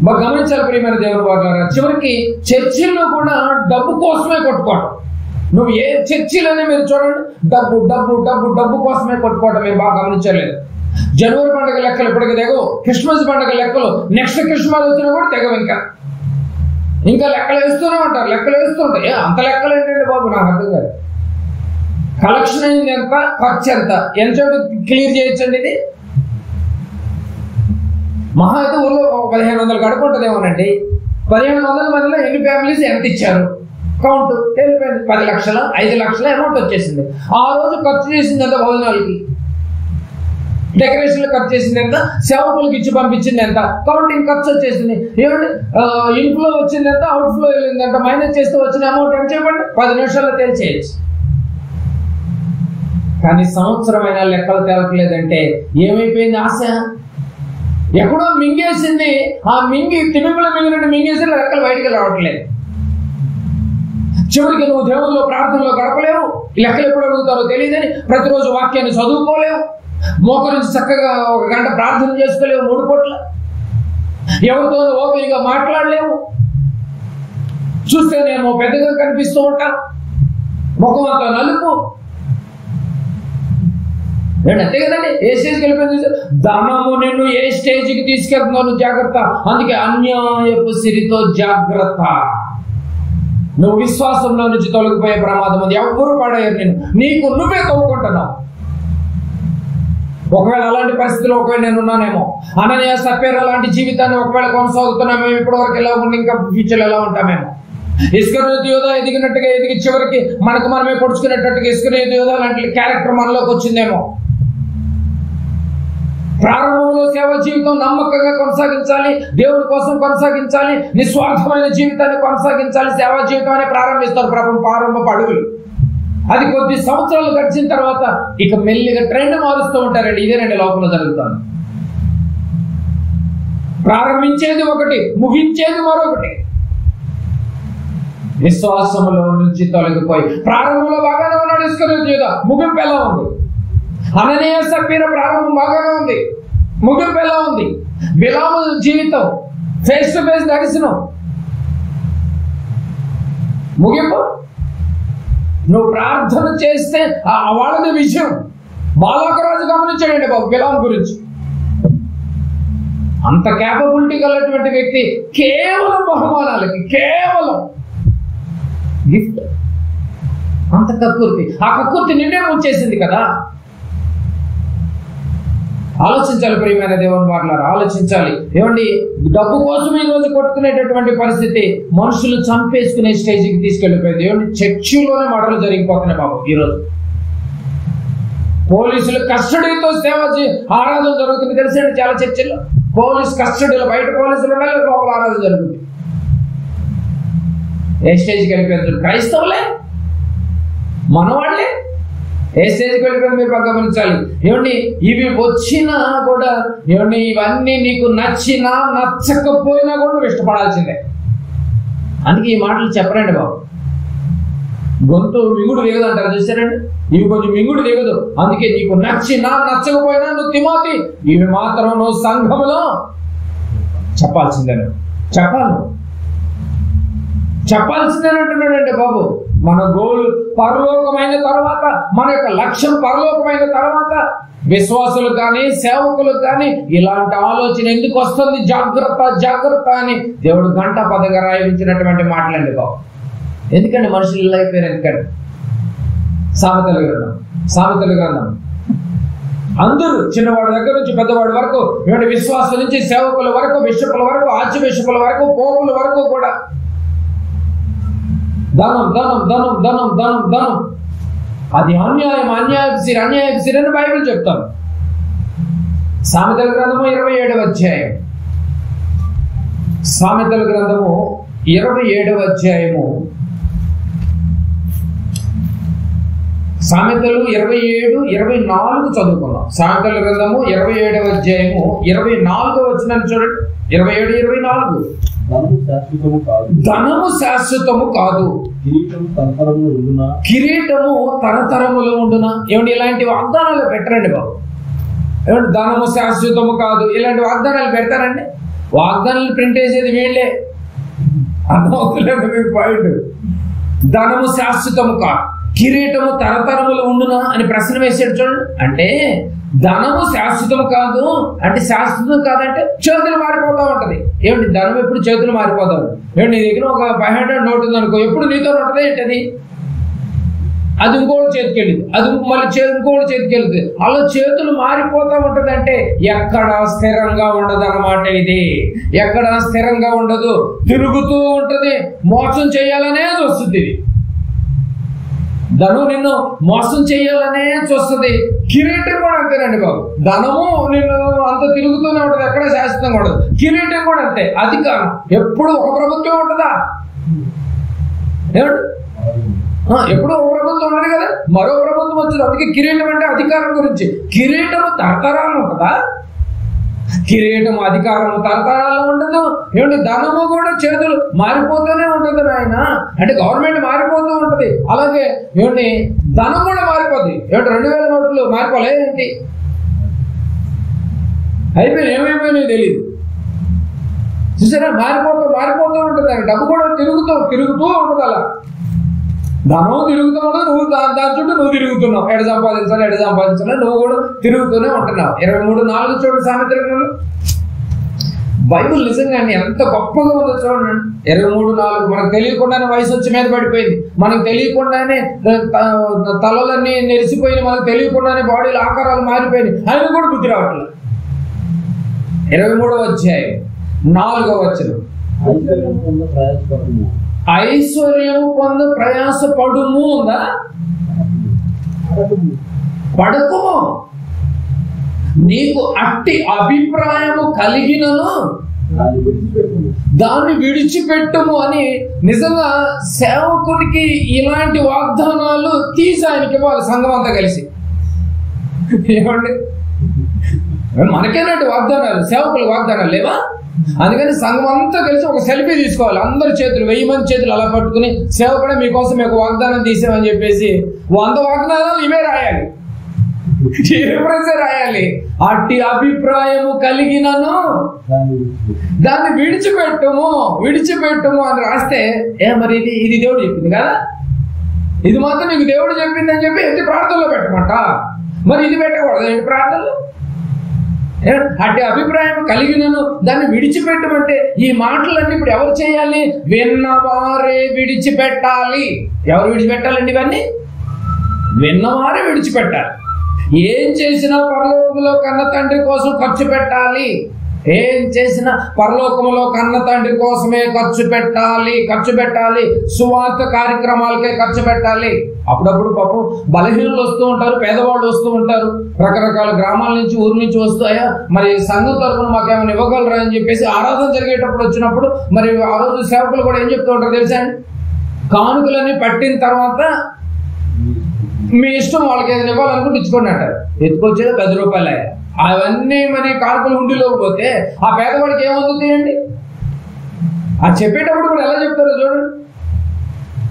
బాగా గమనించాలి ప్రియమైన దేవుని వారులారా. చివరికి చర్చిల్లో కూడా డబ్బు కోసమే కొట్టుకోవటం. నువ్వు ఏ చర్చిలోనే మీరు చూడండి, డబ్బు డబ్బు డబ్బు డబ్బు కోసమే కొట్టుకోవటం మీరు బాగా గమనించలేదు. జనవరి పండుగ లెక్కలు ఇప్పటికి తెగవు, క్రిస్మస్ పండుగ లెక్కలు నెక్స్ట్ క్రిస్మస్ వచ్చినా కూడా తెగవు. ఇంకా లెక్కలు వేస్తూనే ఉంటారు, లెక్కలు వేస్తుంటాయి. అంత లెక్కలు ఏంటంటే బాబు నాకు అర్థం కాదు. కలెక్షన్ అయింది ఎంత, ఖర్చు ఎంత చోటు క్లియర్ చేయొచ్చండి. ఇది మహా అయితే ఊళ్ళో 1500 గడప ఉంటుందేమోనండి. 1500 మందిలో ఎన్ని ఫ్యామిలీస్ ఎంత ఇచ్చారు కౌంట్ తెలిపోయింది. 10 లక్షల 5 లక్షల అమౌంట్ వచ్చేసింది. ఆ రోజు ఖర్చు చేసింది ఎంత, భోజనాలకి డెకరేషన్లు ఖర్చు చేసింది ఎంత, సేవకులకు ఇచ్చి పంపించింది ఎంత, కౌంటింగ్ ఖర్చు వచ్చేసింది. ఏమంటే ఇన్ఫ్లో వచ్చింది ఎంత, అవుట్ ఫ్లో వెళ్ళింది ఎంత, మైనస్ చేస్తే వచ్చిన అమౌంట్ ఎంత చెప్పండి, 10 నిమిషాల్లో తేల్చేయచ్చు. కానీ సంవత్సరమైన లెక్కలు తేలట్లేదంటే ఏమైపోయింది? ఆశ ఎక్కడో మింగేసింది. ఆ తిమింగులు మింగినట్టు మింగేసి లెక్కలు బయటికి రావట్లేదు. చివరికి నువ్వు దేవుల్లో ప్రార్థనలో గడపలేవు, లెక్కలు ఎప్పుడు అడుగుతారో తెలియదని ప్రతిరోజు వాక్యాన్ని చదువుకోలేవు, మోకరించి చక్కగా 1 గంట ప్రార్థన చేసుకోలేవు, 3 పూట్ల ఎవరితో ఓపికగా మాట్లాడలేవు. చూస్తేనేమో పెద్దగా కనిపిస్తూ ఉంటాను, ముఖం అంతా నలుపు. అంతే కదండి. ఏ స్టేజ్కి వెళ్ళిపోయింది? ధనము నిన్ను ఏ స్టేజ్కి తీసుకెళ్తున్నాను జాగ్రత్త. అందుకే అన్యాయపు సిరితో జాగ్రత్త. నువ్వు విశ్వాసంలో నుంచి తొలగిపోయే ప్రమాదం ఉంది. ఎవ్వరూ పడేయరు నిన్ను, నీకు నువ్వే తవ్వుకుంటున్నావు. ఒకవేళ అలాంటి పరిస్థితుల్లో నేను ఉన్నానేమో, అననీయ సప్పేర లాంటి జీవితాన్ని ఒకవేళ కొనసాగుతున్నామేమో, ఇప్పటివరకు ఎలా ఉండి ఇంకా ఫ్యూచర్లో ఎలా ఉంటామేమో. ఇస్కరియోతు యూదా ఎదిగినట్టుగా ఎదిగి చివరికి మనకు మనమే పొడుచుకునేటట్టుగా ఇస్కరియోతు యూదా లాంటి క్యారెక్టర్ మనలోకి వచ్చిందేమో. ప్రారంభంలో సేవ జీవితం నమ్మకంగా కొనసాగించాలి, దేవుడి కోసం కొనసాగించాలి, నిస్వార్థమైన జీవితాన్ని కొనసాగించాలి. సేవా జీవితాన్ని ప్రారంభిస్తారు ప్రారంభపు అడుగులు. అది కొద్ది సంవత్సరాలు గడిచిన తర్వాత ఇక మెల్లిగా ట్రెండ్ మారుస్తూ ఉంటారండి. ఇదేనండి లోపల జరుగుతాను. ప్రారంభించేది ఒకటి, ముగించేది మరొకటి. విశ్వాసంలో నుంచి తొలగిపోయి ప్రారంభంలో బాగానే ఉన్నాడు ఇస్కరియోతు యూదా, ముగింపు ఎలా ఉంది? అననీయ సప్పీర ప్రారంభం బాగానే ఉంది, ముగింపు ఎలా ఉంది? బిలాము జీవితం ఫేస్ టు ఫేస్ దర్శనం, ముగింపు. నువ్వు ప్రార్థన చేస్తే వాళ్ళది విషయం. బాలాకరాజు గమనించాడండి బాబు బిలాము గురించి. అంత క్యాపబిలిటీ కలిగినటువంటి వ్యక్తి కేవలం బహుమానాలకి, కేవలం గిఫ్ట్, అంత కక్కుర్తి. ఆ కక్కుర్తి నిన్నే ముంచేసింది కదా. ఆలోచించాలి ప్రియమైన దేవుని వారులారా, ఆలోచించాలి. ఏమండి, డబ్బు కోసం ఈ రోజు కొట్టుకునేటటువంటి పరిస్థితి మనుషులు చంపేసుకునే స్టేజ్కి తీసుకెళ్ళిపోయింది. ఏమండి, చర్చిలోనే మర్డర్లు జరిగిపోతున్నాయి బాబు. ఈరోజు పోలీసులు కస్టడీతో ఆరాధన జరుగుతుంది తెలిసండి. చాలా చర్చిల్లో పోలీస్ కస్టడీలో, బయట పోలీసులు ఉండాలి, లోపల ఆరాధన జరుగుతుంది. ఏ స్టేజ్కి వెళ్ళిపోతుంది? క్రైస్తవులే, మనవాళ్ళే ఏ స్టేజ్కి వెళ్ళిపోయింది మీరు బాగా గమనించాలి. ఏమండి, ఇవి వచ్చినా కూడా, ఏమండి, ఇవన్నీ నీకు నచ్చినా నచ్చకపోయినా కూడా నువ్వు ఇష్టపడాల్సిందే. అందుకే ఈ మాటలు చెప్పరండి బాబు. గొంతు మింగుడు దిగదు అంటారు చూసారండి. ఇవి కొంచెం మింగుడు దిగదు. అందుకే నీకు నచ్చినా నచ్చకపోయినా నువ్వు తిమోతి, ఇవి మాత్రం నువ్వు సంఘములో చెప్పాల్సిందే. చెప్పాల్సిందేనంటున్నాడండి బాబు. మన గోల్ పరలోకమైన తర్వాత, మన యొక్క లక్ష్యం పరలోకమైన తర్వాత విశ్వాసులకు కానీ సేవకులకు కానీ ఇలాంటి ఆలోచన ఎందుకు వస్తుంది? జాగ్రత్త జాగ్రత్త అని దేవుడు గంట పదగా రాయించినటువంటి మాటలండి బాబు. ఎందుకండి మనుషులు ఇలా అయిపోయారు? ఎందుకండి? సామెతల గ్రంథం అందరూ చిన్నవాడి దగ్గర నుంచి పెద్దవాడి వరకు, ఏమంటే విశ్వాసం నుంచి సేవకుల వరకు, బిషపుల వరకు, ఆర్చి బిషపుల వరకు, పోపుల వరకు కూడా ధనం ధనం ధనం ధనం ధనం ధనం. అది అన్యాయం, అన్యాయపు సిరి అని బైబిల్ చెప్తాను. సామెతల గ్రంథము 27వ అధ్యాయం. సామెతల గ్రంథము 27వ అధ్యాయము. సామెతలు 27, 24 చదువుకున్నాం. సామెతల గ్రంథము 27వ అధ్యాయము 24వ వచనాన్ని చూడండి. 27, 24. ధనము శాశ్వతము కాదు, కిరీటము తరతరములు ఉండునా. ఏమండి, ఇలాంటి వాగ్దానాలు పెట్టరండి బాబు. ఏమంటే ధనము శాశ్వతము కాదు, ఇలాంటి వాగ్దానాలు పెడతారండి. వాగ్దానాలు ప్రింట్ వేసేది వీళ్ళే. అర్థమవుతలేదు మీకు పాయింట్? ధనము శాశ్వతము కాదు, కిరీటము తరతరములు ఉండునా అని ప్రశ్న వేసాడు చూడండి. అంటే ధనము శాశ్వతము కాదు అంటే, శాశ్వతం కాదంటే చేతులు మారిపోతూ ఉంటది. ఏమిటి ధనం ఎప్పుడు చేతులు మారిపోతా ఉంటుంది? ఏమిటి నీ దగ్గర ఒక 500 నోట్ ఉంది అనుకో, ఎప్పుడు నీతో ఉంటది ఏంటది? అది ఇంకోటి చేతికి వెళ్ళింది, అది మళ్ళీ ఇంకోటి చేతికి వెళ్తుంది. అలా చేతులు మారిపోతూ ఉంటది. అంటే ఎక్కడ స్థిరంగా ఉండదు అన్నమాట. ఇది ఎక్కడ స్థిరంగా ఉండదు, తిరుగుతూ ఉంటది. మోసం చేయాలనే చూస్తుంది ఇది. ధనం నిన్ను మోసం చేయాలనే చూస్తుంది. కిరీటం కూడా అంతేనండి బాబు. ధనము నిన్ను అంత తిరుగుతూనే ఉంటది, ఎక్కడ శాశ్వతంగా ఉండదు. కిరీటం కూడా అంతే. అధికారం ఎప్పుడు ఒక ప్రభుత్వం ఉంటుందా? ఏమంటే ఎప్పుడు ఒక ప్రభుత్వం ఉండదు కదా, మరో ప్రభుత్వం వచ్చింది. అందుకే కిరీటం అంటే అధికారం గురించి. కిరీటము తరతరాలు ఉంటుందా? కిరీటము అధికారము తరతరాల్లో ఉండదు. ఏమంటే ధనము కూడా చేతులు మారిపోతూనే ఉంటుంది నాయన. అంటే గవర్నమెంట్ మారిపోతూ ఉంటది, అలాగే ఏమండి ధనం కూడా మారిపోద్ది. ఏమంటే 2000 నోట్లు మారిపోలే ఏంటి? అయిపోయి ఏమైపోయినాయో తెలియదు. చూసారా, మారిపోతూ ఉంటుంది. డబ్బు కూడా తిరుగుతూ ఉంటుంది. అలా ధనం తిరుగుతూ ఉండదు, నువ్వు దాని చుట్టూ నువ్వు తిరుగుతున్నావు. ఎడ సంపాదించాలి నువ్వు కూడా తిరుగుతూనే ఉంటున్నావు. 23:4 చూడండి సామెతలు. బైబుల్ నిజంగా ఎంత గొప్పగా ఉందో చూడండి. 23:4 మనకు తెలియకుండానే వయసు వచ్చి మీద పడిపోయింది, మనకు తెలియకుండానే తలలన్నీ నెరిసిపోయినాయి, మనకు తెలియకుండానే బాడీలో ఆకారాలు మారిపోయినాయి. ఆయన కూడా బుద్ధి రావట్లేదు. 23వ అధ్యాయం 4వ వచనం, ఐశ్వర్యము పొందు ప్రయాసపడుము ఉందా? పడకుము. నీకు అట్టి అభిప్రాయము కలిగినను దాన్ని విడిచిపెట్టుము అని నిజంగా సేవకునికి ఇలాంటి వాగ్దానాలు తీసి ఆయనకి ఇవ్వాలి సంఘం అంతా కలిసి. ఏమండి, మనకేనాటి వాగ్దానాలు, సేవకుల వాగ్దానాలు లేవా? అందుకని సంఘం అంతా కలిసి ఒక సెల్ఫీ తీసుకోవాలి. అందరి చేతులు 1000 మంది చేతులు అలా పట్టుకుని, సేవకుడే మీకోసం మీకు వాగ్దానం తీసామని చెప్పేసి 100 వాగ్దానాలు ఇవే రాయాలి, రాయాలి. అట్టి అభిప్రాయము కలిగినను దాన్ని విడిచిపెట్టుము అని రాస్తే మరి ఇది దేవుడు చెప్పింది కదా, ఇది మాత్రం నీకు దేవుడు చెప్పింది అని చెప్పి ఎత్తి ప్రార్థనలో పెట్టమంట. మరి ఇది పెట్టకూడదు ఏంటి ప్రార్థనలో? అట్టి అభిప్రాయం కలిగినను దాన్ని విడిచిపెట్టమంటే ఈ మాటలన్నీ ఇప్పుడు ఎవరు చేయాలి? విన్నవారే విడిచిపెట్టాలి. ఎవరు విడిచిపెట్టాలండి ఇవన్నీ? విన్నవారే విడిచిపెట్టాలి. ఏం చేసినా పరలోకములో కన్న తండ్రి కోసం ఖర్చు పెట్టాలి. ఏం చేసినా పరలోకములో కన్న తండ్రి కోసమే ఖర్చు పెట్టాలి. సువార్త కార్యక్రమాలకే ఖర్చు పెట్టాలి. అప్పుడప్పుడు పాపం బలహీనులు వస్తూ ఉంటారు, పేదవాళ్ళు వస్తూ ఉంటారు, రకరకాల గ్రామాల నుంచి ఊరు నుంచి వస్తాయా, మరి సంఘం తరఫున మాకేమైనా ఇవ్వగలరా అని చెప్పేసి ఆరాధన జరిగేటప్పుడు వచ్చినప్పుడు మరి ఆ రోజు సేవకులు కూడా ఏం చెప్తూ ఉంటారు తెలుసా అండి? కానుకలన్నీ పట్టిన తర్వాత మీ ఇష్టం, వాళ్ళకి ఏదైనా ఇవ్వాలనుకుంటే ఇచ్చుకోండి అంటారు. ఎత్తుకొచ్చేది 10 రూపాయలే. అవన్నీ మరి కానుకలు ఉండిలోకి పోతే ఆ పేదవాడికి ఏమవుతుందండి? ఆ చెప్పేటప్పుడు కూడా ఎలా చెప్తారో చూడండి,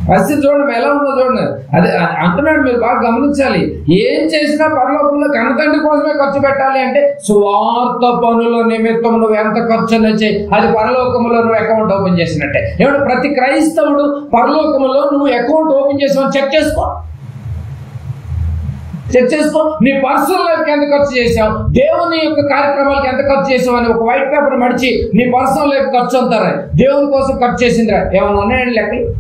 పరిస్థితి చూడండి ఎలా ఉందో చూడండి. అదే అంటున్నాడు, మీరు బాగా గమనించాలి. ఏం చేసినా పరలోకంలో కన్నతండ్రి కోసమే ఖర్చు పెట్టాలి. అంటే స్వార్థ పనుల నిమిత్తం నువ్వు ఎంత ఖర్చు చేయి, అది పరలోకంలో నువ్వు అకౌంట్ ఓపెన్ చేసినట్టే. ఏమంటే ప్రతి క్రైస్తవుడు పరలోకంలో నువ్వు అకౌంట్ ఓపెన్ చేసావని చెక్ చేసుకో. నీ పర్సనల్ లైఫ్కి ఎంత ఖర్చు చేసావు, దేవుని యొక్క కార్యక్రమాలకి ఎంత ఖర్చు చేసావు అని ఒక వైట్ పేపర్ మడిచి నీ పర్సనల్ లైఫ్ ఖర్చు అంటారా, దేవుని కోసం ఖర్చు చేసిందిరా, ఏమైనా ఉన్నాయండి లెక్కలు?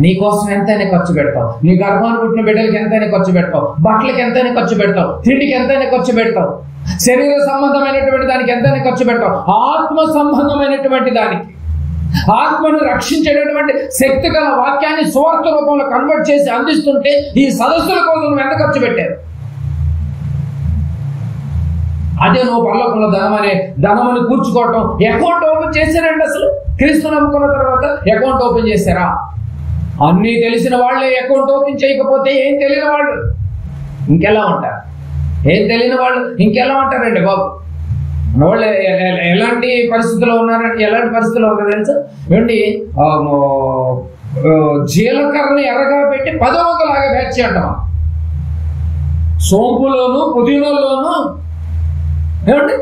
నీ కోసం ఎంతైనా ఖర్చు పెడతావు, నీ గర్భాన్ని పుట్టిన బిడ్డలకి ఎంతైనా ఖర్చు పెడతావు, బట్టలకి ఎంతైనా ఖర్చు పెడతావు, తిండికి ఎంతైనా ఖర్చు పెడతావు, శరీర సంబంధమైనటువంటి దానికి ఎంతైనా ఖర్చు పెడతావు. ఆత్మ సంబంధమైనటువంటి దానికి, ఆత్మను రక్షించేటటువంటి శక్తి గల వాక్యాన్ని సువార్త రూపంలో కన్వర్ట్ చేసి అందిస్తుంటే ఈ సదస్సుల కోసం నువ్వు ఎంత ఖర్చు పెట్టారు? అదే నువ్వు పరలోకంలో ధనమని కూర్చుకోవటం. అకౌంట్ ఓపెన్ చేశారండి. అసలు క్రీస్తు నమ్ముకున్న తర్వాత అకౌంట్ ఓపెన్ చేశారా? అన్నీ తెలిసిన వాళ్ళే అకౌంట్ ఓపెన్ చేయకపోతే ఏం తెలియని వాళ్ళు ఇంకెలా ఉంటారు? ఏం తెలియని వాళ్ళు ఇంకెలా ఉంటారండి బాబు? వాళ్ళు ఎలాంటి పరిస్థితుల్లో ఉన్నారంటే, ఎలాంటి పరిస్థితుల్లో ఉన్నారు తెలుసా? ఏమండి, జీలకర్రని ఎర్రగా పెట్టి 10 వందలాగా బ్యాచ్ చేయటం, సోంపులోను పుదీనాలోను ఏమండి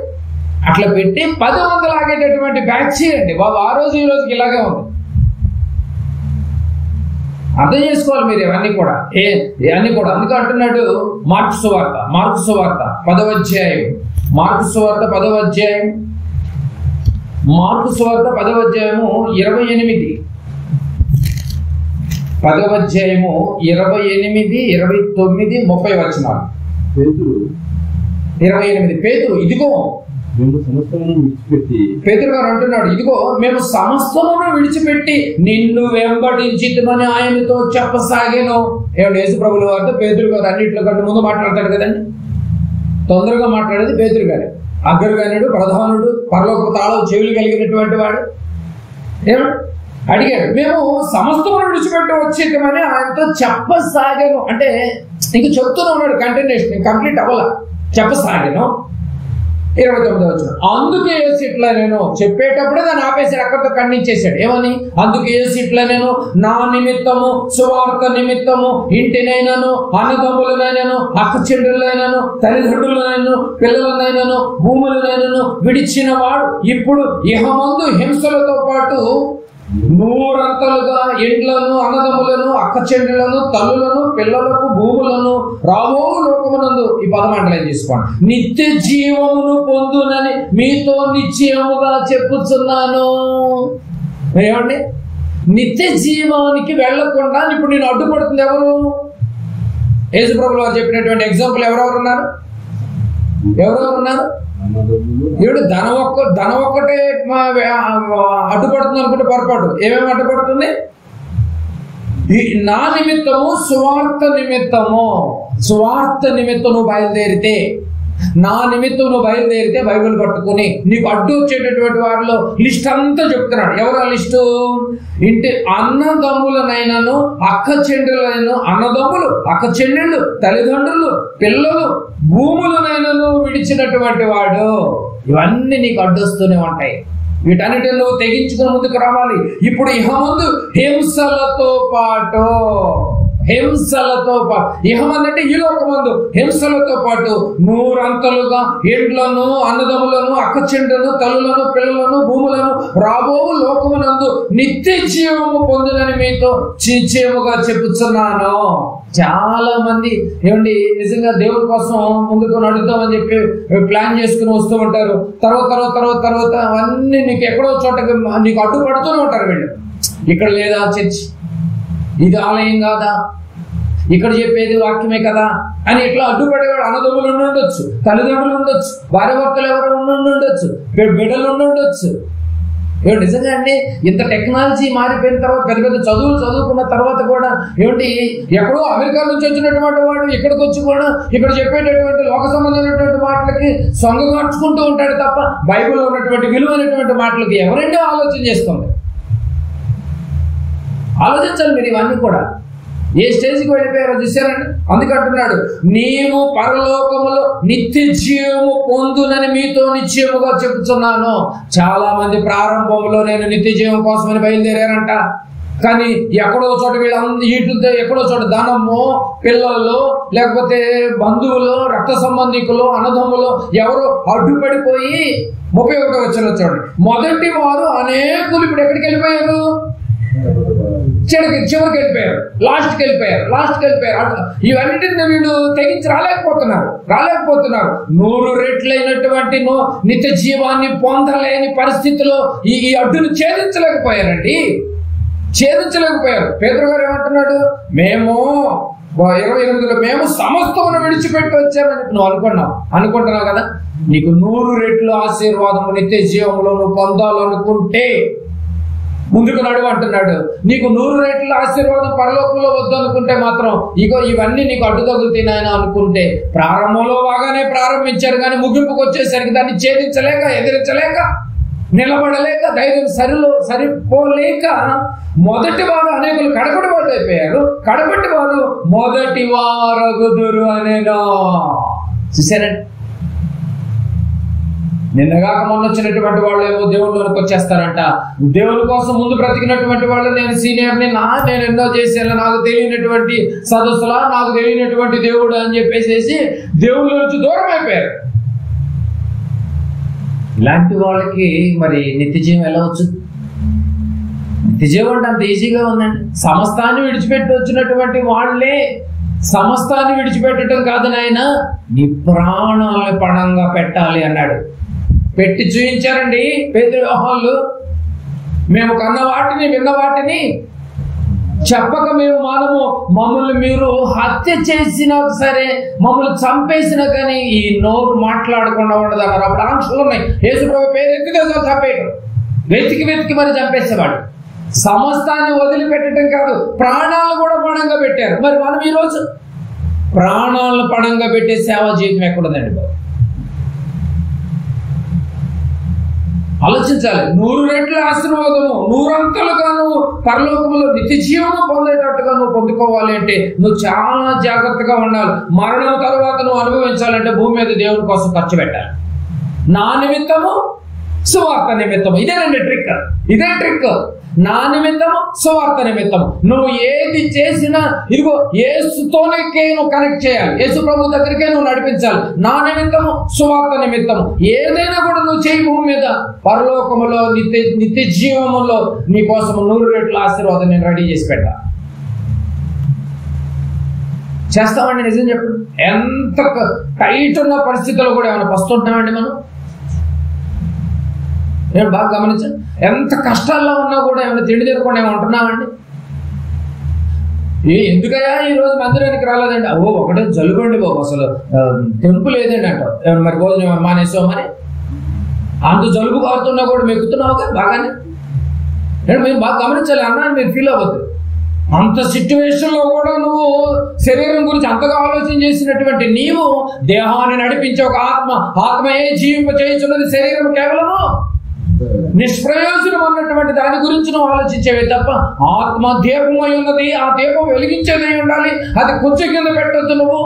అట్లా పెట్టి 10 ఆగేటటువంటి బ్యాచ్ అండి బాబు. ఆ రోజు ఈ రోజుకి ఇలాగే ఉంది. అర్థం చేసుకోవాలి మీరు ఇవన్నీ కూడా. అందుకే అంటున్నాడు మార్కు సువార్త 10వ అధ్యాయం. మార్కు సువార్త 10వ అధ్యాయం 28. 10వ అధ్యాయము 28, 29, 30 వచనాలు. 28 పేతురు, ఇదిగో పేతురు గారు అంటున్నాడు, ఇదిగో మేము సమస్తమును విడిచిపెట్టి నిన్ను వెంబడించితమని ఆయనతో చెప్పసాగాను. యేసు ప్రభుల వారితో పేతురు గారు అన్నింటిలో కంటే ముందు మాట్లాడతాడు కదండి. తొందరగా మాట్లాడేది పేతురు గారు. అగ్రగణ్యుడు, ప్రధానుడు, పరలోక తాళం చెవులు కలిగినటువంటి వాడు అడిగాడు, మేము సమస్తమును విడిచిపెట్టి వచ్చేటమని ఆయనతో చెప్పసాగాను. అంటే ఇంక చెప్తూనే ఉన్నాడు, కంటిన్యూషన్ కంప్లీట్ అవ్వాల. చెప్పసాగాను. 29 వచ్చిన అందుకే యేసు ఇట్లా నేను చెప్పేటప్పుడే దాన్ని ఆపేసాడు, అక్కడితో ఖండించేశాడు. ఏమని? అందుకే యేసు ఇట్లా నేను నా నిమిత్తము సువార్త నిమిత్తము ఇంటినైనాను, అన్నదమ్ములనైనాను, అక్క చెల్లెళ్ళైనాను, తల్లిదండ్రులనైనాను, పిల్లలనైనాను, భూములనైనాను విడిచిన వాడు ఇప్పుడు ఇహమందు హింసలతో పాటు 100 ఇండ్లను, అన్నదమ్ములను, అక్క చెల్లెలను, తల్లులను, పిల్లలకు, భూములను రాబో లోకమునందు, ఈ పదమంటలే తీసుకోండి, నిత్య జీవమును పొందునని మీతో నిశ్చయముగా చెప్పుచున్నాను. ఏమండి? నిత్య జీవానికి వెళ్లకుండా ఇప్పుడు నేను అడ్డుపడుతుంది ఎవరు? యేసు ప్రభువు వారు చెప్పినటువంటి ఎగ్జాంపుల్ ఎవరెవరు ఉన్నారు? ఇప్పుడు ధనం ఒక్కటే అడ్డుపడుతుంది అనుకుంటే పొరపాటు. ఏమేమి అడ్డుపడుతుంది? నా నిమిత్తము సువార్త నిమిత్తం నువ్వు బయలుదేరితే, నా నిమిత్తం నువ్వు బయలుదేరితే బైబిల్ పట్టుకుని నీకు అడ్డు వచ్చేటటువంటి వారిలో లిస్ట్ అంతా చెప్తున్నాడు. ఎవరు ఆ లిస్టు? ఇంటి అన్నదమ్ములనైనాను, అక్క చెల్లెళ్ళైనా, అన్నదమ్ములు, అక్క చెల్లెళ్ళు, తల్లిదండ్రులు, పిల్లలు, భూములనైనాను విడిచినటువంటి వాడు. ఇవన్నీ నీకు అడ్డొస్తూనే ఉంటాయి. వీటన్నిటిని నువ్వు తెగించుకుని ముందుకు రావాలి. ఇప్పుడు ఇహ ముందు హింసలతో పాటు ఇహమందంటే ఈ లోకమందు హింసలతో పాటు 100 ఇండ్లను, అన్నదమ్ములను, అక్క చెండులను, తల్లులను, పిల్లలను, భూములను రాబో లోకమునందు నిత్య జీవము పొందునని మీతో నిశ్చయముగా చెప్పుచున్నాను. చాలా మంది ఏమండి నిజంగా దేవుడి కోసం ముందుకు నడుద్దామని చెప్పి ప్లాన్ చేసుకుని వస్తూ ఉంటారు. తర్వాత అవన్నీ నీకు ఎక్కడో చోట నీకు అడ్డుపడుతూనే ఉంటారు. వీళ్ళు ఇక్కడ లేదా చర్చ్, ఇది ఆలయం కాదా, ఇక్కడ చెప్పేది వాక్యమే కదా అని ఇట్లా అడ్డుపడేవాడు. అన్నదమ్ములు ఉండొచ్చు, తల్లిదండ్రులు ఉండొచ్చు, భార్య భర్తలు ఎవరు ఉండొచ్చు, బిడ్డలు ఉండొచ్చు. నిజంగా అండి ఇంత టెక్నాలజీ మారిపోయిన తర్వాత పెద్ద పెద్ద చదువులు చదువుకున్న తర్వాత కూడా ఏమిటి ఎక్కడో అమెరికా నుంచి వచ్చినటువంటి వాడు ఇక్కడికి వచ్చి కూడా ఇక్కడ చెప్పేటటువంటి లోక సంబంధమైనటువంటి మాటలకి సొంగ మార్చుకుంటూ ఉంటాడు తప్ప బైబిల్లో ఉన్నటువంటి విలువైనటువంటి మాటలకి ఎవరంటే ఆలోచన చేస్తుంది. ఆలోచించాలి మీరు ఇవన్నీ కూడా. ఏ స్టేజ్కి వెళ్ళిపోయారో చూశారండి. అందుకంటున్నాడు నీవు పరలోకములో నిత్య జీవము పొందునని మీతో నిశ్చయముగా చెప్తున్నాను. చాలా మంది ప్రారంభంలో నేను నిత్య జీవం కోసమని బయలుదేరారంట. కానీ ఎక్కడో చోట వీటితో ఎక్కడో చోట ధనము, పిల్లలు, లేకపోతే బంధువులు, రక్త సంబంధికులు, అన్నదమ్ములు ఎవరు అడ్డుపడిపోయి 31వ వచనం చూడండి. మొదటి వారు అనేకులు ఇప్పుడు ఎక్కడికి వెళ్ళిపోయారు? చివరికి వెళ్ళిపోయారు, లాస్ట్కి వెళ్ళిపోయారు. ఇవన్నిటిని వీళ్ళు తెగించి రాలేకపోతున్నారు. 100 రెట్లైనటువంటి నిత్య జీవాన్ని పొందలేని పరిస్థితిలో ఈ అడ్డును ఛేదించలేకపోయారు. పేతురు గారు ఏమంటున్నాడు? మేము 28లో మేము సమస్తమును విడిచిపెట్టి వచ్చామని నువ్వు అనుకుంటున్నావు కదా. నీకు 100 రెట్లు ఆశీర్వాదము నిత్య జీవంలో నువ్వు పొందాలనుకుంటే ముందుకు నడువు అంటున్నాడు. నీకు 100 రెట్ల ఆశీర్వాదం పరలోకంలో వద్దు అనుకుంటే మాత్రం ఇవన్నీ నీకు అడ్డు తగులుతున్నాయని అనుకుంటే ప్రారంభంలో బాగానే ప్రారంభించారు, కానీ ముగింపుకు వచ్చేసరికి దాన్ని ఛేదించలేక, ఎదిరించలేక, నిలబడలేక, ధైర్యం సరిపోలేక మొదటి వారు అనేకులు కడపటి వారు అయిపోయారు. కడపటి వారు మొదటి వారగుదురు అనేనా. చూసారండి, నిన్నగాక మొన్న వచ్చినటువంటి వాళ్ళు ఏమో దేవుళ్ళలోకి వచ్చేస్తారంట. దేవుని కోసం ముందు బ్రతికినటువంటి వాళ్ళు నేను సీనియర్ని, నేను ఎన్నో చేశాను, నాకు తెలియనటువంటి సదస్సులా, నాకు తెలియనటువంటి దేవుడు అని చెప్పేసి దేవుళ్ళ నుంచి దూరం అయిపోయారు. ఇలాంటి వాళ్ళకి మరి నిత్య జీవం ఎలా వచ్చింది? నిత్య జీవం అంటే అంత ఈజీగా ఉందండి. సమస్తాన్ని విడిచిపెట్టి వచ్చినటువంటి వాళ్ళే సమస్తాన్ని విడిచిపెట్టడం కాదు నాయన, నీ ప్రాణాలను పణంగా పెట్టాలి అన్నాడు. పెట్టి చూపించారండి పేతురు యోహానులు. మేము కన్న వాటిని విన్న వాటిని చెప్పక మేము మమ్మల్ని మీరు హత్య చేసినా సరే, మమ్మల్ని చంపేసినా కానీ ఈ నోరు మాట్లాడకుండా ఉండదు అన్నారు. అప్పుడు ఆంక్షలు ఉన్నాయి. యేసుప్రభు పేరు ఎత్తితే చంపేయడం, వెతికి మరి చంపేసేవాడు. సమస్తాన్ని వదిలిపెట్టడం కాదు, ప్రాణాలను కూడా పణంగా పెట్టారు. మరి మనం ఈరోజు ప్రాణాలను పణంగా పెట్టే సేవా జీవితం ఎక్కడుందండి బాబు? ఆలోచించాలి. 100 రెట్ల ఆశీర్వాదము, 100 అంతలుగా నువ్వు పరలోకములో నిత్య జీవము పొందేటట్టుగా నువ్వు పొందుకోవాలి అంటే నువ్వు చాలా జాగ్రత్తగా ఉండాలి. మరణం తర్వాత నువ్వు అనుభవించాలంటే భూమి మీద దేవుని కోసం ఖర్చు పెట్టాలి. నా నిమిత్తము, సువార్త నిమిత్తము. ఇదేనండి ట్రిక్. ఇదే ట్రిక్. నా నిమిత్తము, సువార్త నిమిత్తము. నువ్వు ఏది చేసినా ఇదిగో యేసుతోనే నువ్వు కనెక్ట్ చేయాలి. యేసు ప్రభు దగ్గరికే నువ్వు నడిపించాలి. నా నిమిత్తము, సువార్త నిమిత్తము. ఏదైనా కూడా నువ్వు చేయి భూమి మీద, పరలోకములో నిత్య జీవములో నీ కోసం 100 రెట్ల ఆశీర్వాదం నేను రెడీ చేసి పెట్టా. చేస్తామండి? నిజం చెప్పండి. ఎంత టైట్ ఉన్న పరిస్థితుల్లో కూడా ఏమైనా పస్తుంటామండి మనం? నేను బాగా గమనించండి. ఎంత కష్టాల్లో ఉన్నా కూడా ఏమైనా తిండి తినకుండా ఏమైనా ఉంటున్నామండి? ఎందుకయ్యా ఈరోజు మందిరానికి రాలేదండి? ఒకటే జలుబండి బాబు, అసలు తెంపు లేదండి అంటావు. ఏమన్నా మరి భోజనం ఏమైనా మానేసావు? మరి అంత జలుబు కారుతున్నా కూడా మెక్కుతున్నావు కదా బాగానే. మీరు బాగా గమనించాలి అన్నాను, మీరు ఫీల్ అవ్వద్దు. అంత సిచ్యువేషన్లో కూడా నువ్వు శరీరం గురించి అంతగా ఆలోచన చేసినటువంటి నీవు దేహాన్ని నడిపించే ఒక ఆత్మయే జీవింప చేయుచున్నది, శరీరం కేవలము నిష్ప్రయోజనం అన్నటువంటి దాని గురించి నువ్వు ఆలోచించేవే తప్ప ఆత్మ దీపమై ఉన్నది, ఆ దీపం వెలిగించేదై ఉండాలి. అది కొంచెం కింద పెట్టద్దు. నువ్వు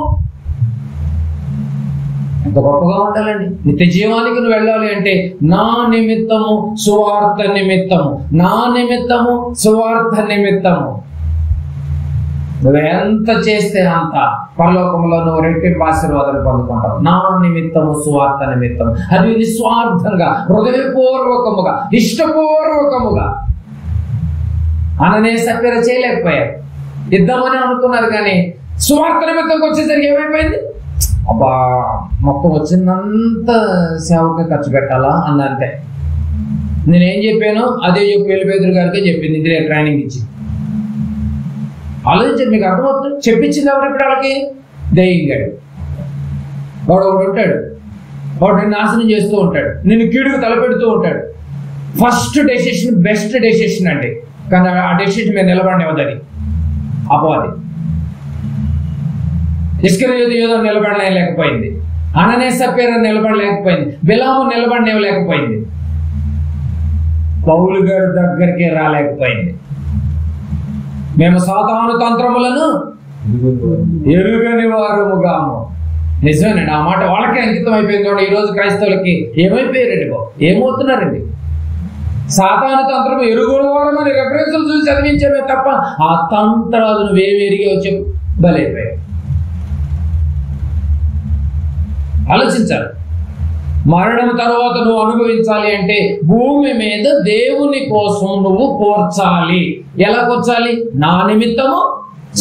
ఎంత గొప్పగా ఉండాలండి. నిత్య జీవానికి నువ్వు వెళ్ళాలి అంటే నా నిమిత్తము, సువార్త నిమిత్తము, నా నిమిత్తము, సువార్త నిమిత్తము. నువ్వెంత చేస్తే అంత పరలోకంలో నువ్వు రెట్టింపు ఆశీర్వాదాలు పొందుకుంటావు. నా నిమిత్తము, సువార్త నిమిత్తము. అది నిస్వార్థంగా, హృదయపూర్వకముగా, ఇష్టపూర్వకముగా. అననీయ సప్ఫీరా చేయలేకపోయారు. ఇద్దామని అనుకున్నారు కానీ సువార్త నిమిత్తంకి వచ్చేసరికి ఏమైపోయింది? అబ్బా, మొత్తం వచ్చిందంత సేవకి ఖర్చు పెట్టాలా అన్నంతే. నేనేం చెప్పాను అదే చెప్పి పేతురు గారికే చెప్పింది, ఇదే ట్రైనింగ్ ఇచ్చి. ఆలోచించండి, మీకు అర్థమవుతుంది. చెప్పించింది ఎవరు ఇప్పుడు వాళ్ళకి? దెయ్యంగాడు. వాడు ఒకడు ఉంటాడు, వాడు నిన్ను నాశనం చేస్తూ ఉంటాడు, నిన్ను కీడుకు తలపెడుతూ ఉంటాడు. ఫస్ట్ డెసిషన్ బెస్ట్ డెసిషన్ అండి, కానీ ఆ డెసిషన్ మీద నిలబడినవద్దు. అది అపవాది. ఇస్కరియోతు నిలబడలేకపోయింది, అననీయ సప్ఫీరా నిలబడలేకపోయింది, బిలాము నిలబడలేకపోయింది, పౌలు గారి దగ్గరికి రాలేకపోయింది. మేము సాతాను తంత్రములను ఎరుగని వారముగాము. నిజమేనండి, ఆ మాట వాళ్ళకే అంకితం అయిపోయింది. ఈ రోజు క్రైస్తవులకి ఏమైపోయారండి బాబు? ఏమవుతున్నారండి? సాతాను తంత్రం ఎరుగుని వారమని రెఫరెన్సులు చూసి చదివించమే తప్ప ఆ తంత్రాలను వేవేరిగా వచ్చి బలైపోయాయి. ఆలోచించాలి. మరణం తర్వాత నువ్వు అనుభవించాలి అంటే భూమి మీద దేవుని కోసం నువ్వు కోర్చాలి. ఎలా కోర్చాలి? నా నిమిత్తము,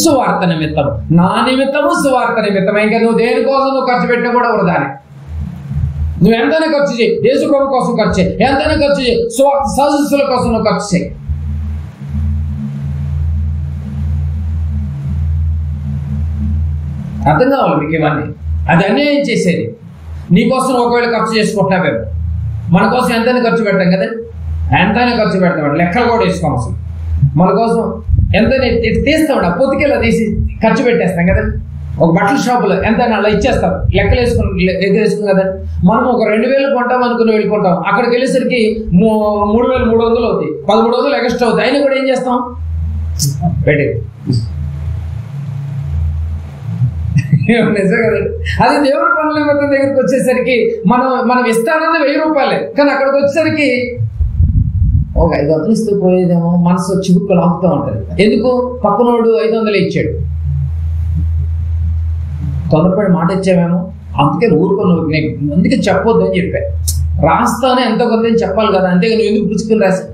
సువార్త నిమిత్తము. నా నిమిత్తము, సువార్త నిమిత్తం. ఇంకా నువ్వు దేనికోసం నువ్వు ఖర్చు పెట్టినా కూడా వృధానే. నువ్వు ఎంతైనా ఖర్చు చేయి, యేసు ప్రభు కోసం ఖర్చు చేయి, ఎంతైనా ఖర్చు చేయి, సదస్సుల కోసం నువ్వు ఖర్చు చేయి. అర్థం కావాలి మీకు ఇవన్నీ. అది అన్యాయం చేసేది. నీకోసం ఒకవేళ ఖర్చు చేసుకుంటావేమో, మన కోసం ఎంతైనా ఖర్చు పెడతాం కదా, ఎంతైనా ఖర్చు పెడతాం, లెక్కలు కూడా వేసుకోం. అసలు మన కోసం ఎంతైనా తీస్తాం, పొత్తికెళ్ళ తీసి ఖర్చు పెట్టేస్తాం కదా. ఒక బట్టల షాపులో ఎంతైనా అలా ఇచ్చేస్తాం, లెక్కలు వేసుకుని కదా. మనం ఒక 2000 కొంటాం అనుకుని వెళ్ళిపోతాం, అక్కడికి వెళ్ళేసరికి 3300 అవుతాయి, 1300 ఎక్స్ట్రా అవుతాయి. అయినా కూడా ఏం చేస్తాం? పెట్టి నిజం కదండి. అదే దేవుడి పనుల మొత్తం దగ్గరికి వచ్చేసరికి మనం ఇస్తానన్నది 1000 రూపాయలే, కానీ అక్కడికి వచ్చేసరికి ఒక 500 ఇస్తూ పోయేదేమో మనసు చివుక్కులు ఆపుతూ ఉంటుంది. ఎందుకు? పక్కనోడు 500 ఇచ్చాడు, తొందరపడి మాట ఇచ్చామేమో, అందుకే ఊరుకొని అందుకే చెప్పొద్దు అని చెప్పాను. రాస్తానే ఎంతో కొంత చెప్పాలి కదా, అంతేగా నువ్వు ఎందుకు పుచ్చుకుని రాశా?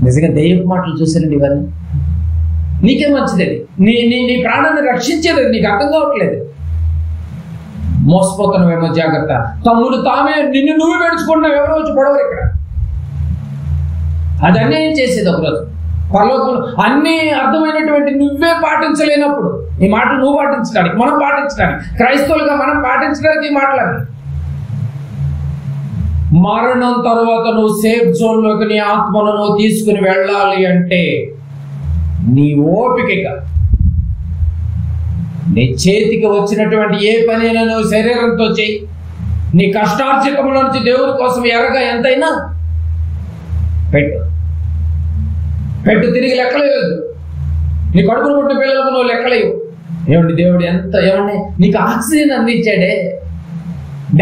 నిజంగా దెయ్యపు మాటలు చూసారండి ఇవన్నీ. నీకే మంచిది, నీ నీ నీ ప్రాణాన్ని రక్షించేది నీకు అర్థం కావట్లేదు. మోసపోతున్నావేమో, జాగ్రత్త. తమ్ముడు తామే నిన్ను నువ్వు పెంచుకుంటున్నావు, ఎవరో వచ్చి పడవరు ఇక్కడ. అది అన్యాయం చేసేది ఒకరోజు పరలోకంలో. అన్నీ అర్థమైనటువంటి నువ్వే పాటించలేనప్పుడు ఈ మాటలు నువ్వు పాటించడానికి, మనం పాటించడానికి, క్రైస్తవులుగా మనం పాటించడానికి ఈ మాటలు. మరణం తర్వాత నువ్వు సేఫ్ జోన్లోకి నీ ఆత్మను నువ్వు తీసుకుని వెళ్ళాలి అంటే నీ ఓపిక, నీ చేతికి వచ్చినటువంటి ఏ పనైనా నువ్వు శరీరంతో చేయి. నీ కష్టార్జితముల నుంచి దేవుని కోసం ఎరగా ఎంతైనా పెట్టు. తిరిగి లెక్కలేదు. నీ కడుపును పుట్టిన పిల్లలకు నువ్వు లెక్కలేవు. ఏమండి దేవుడు ఎంత, ఏమండి నీకు ఆక్సిజన్ అందించాడే,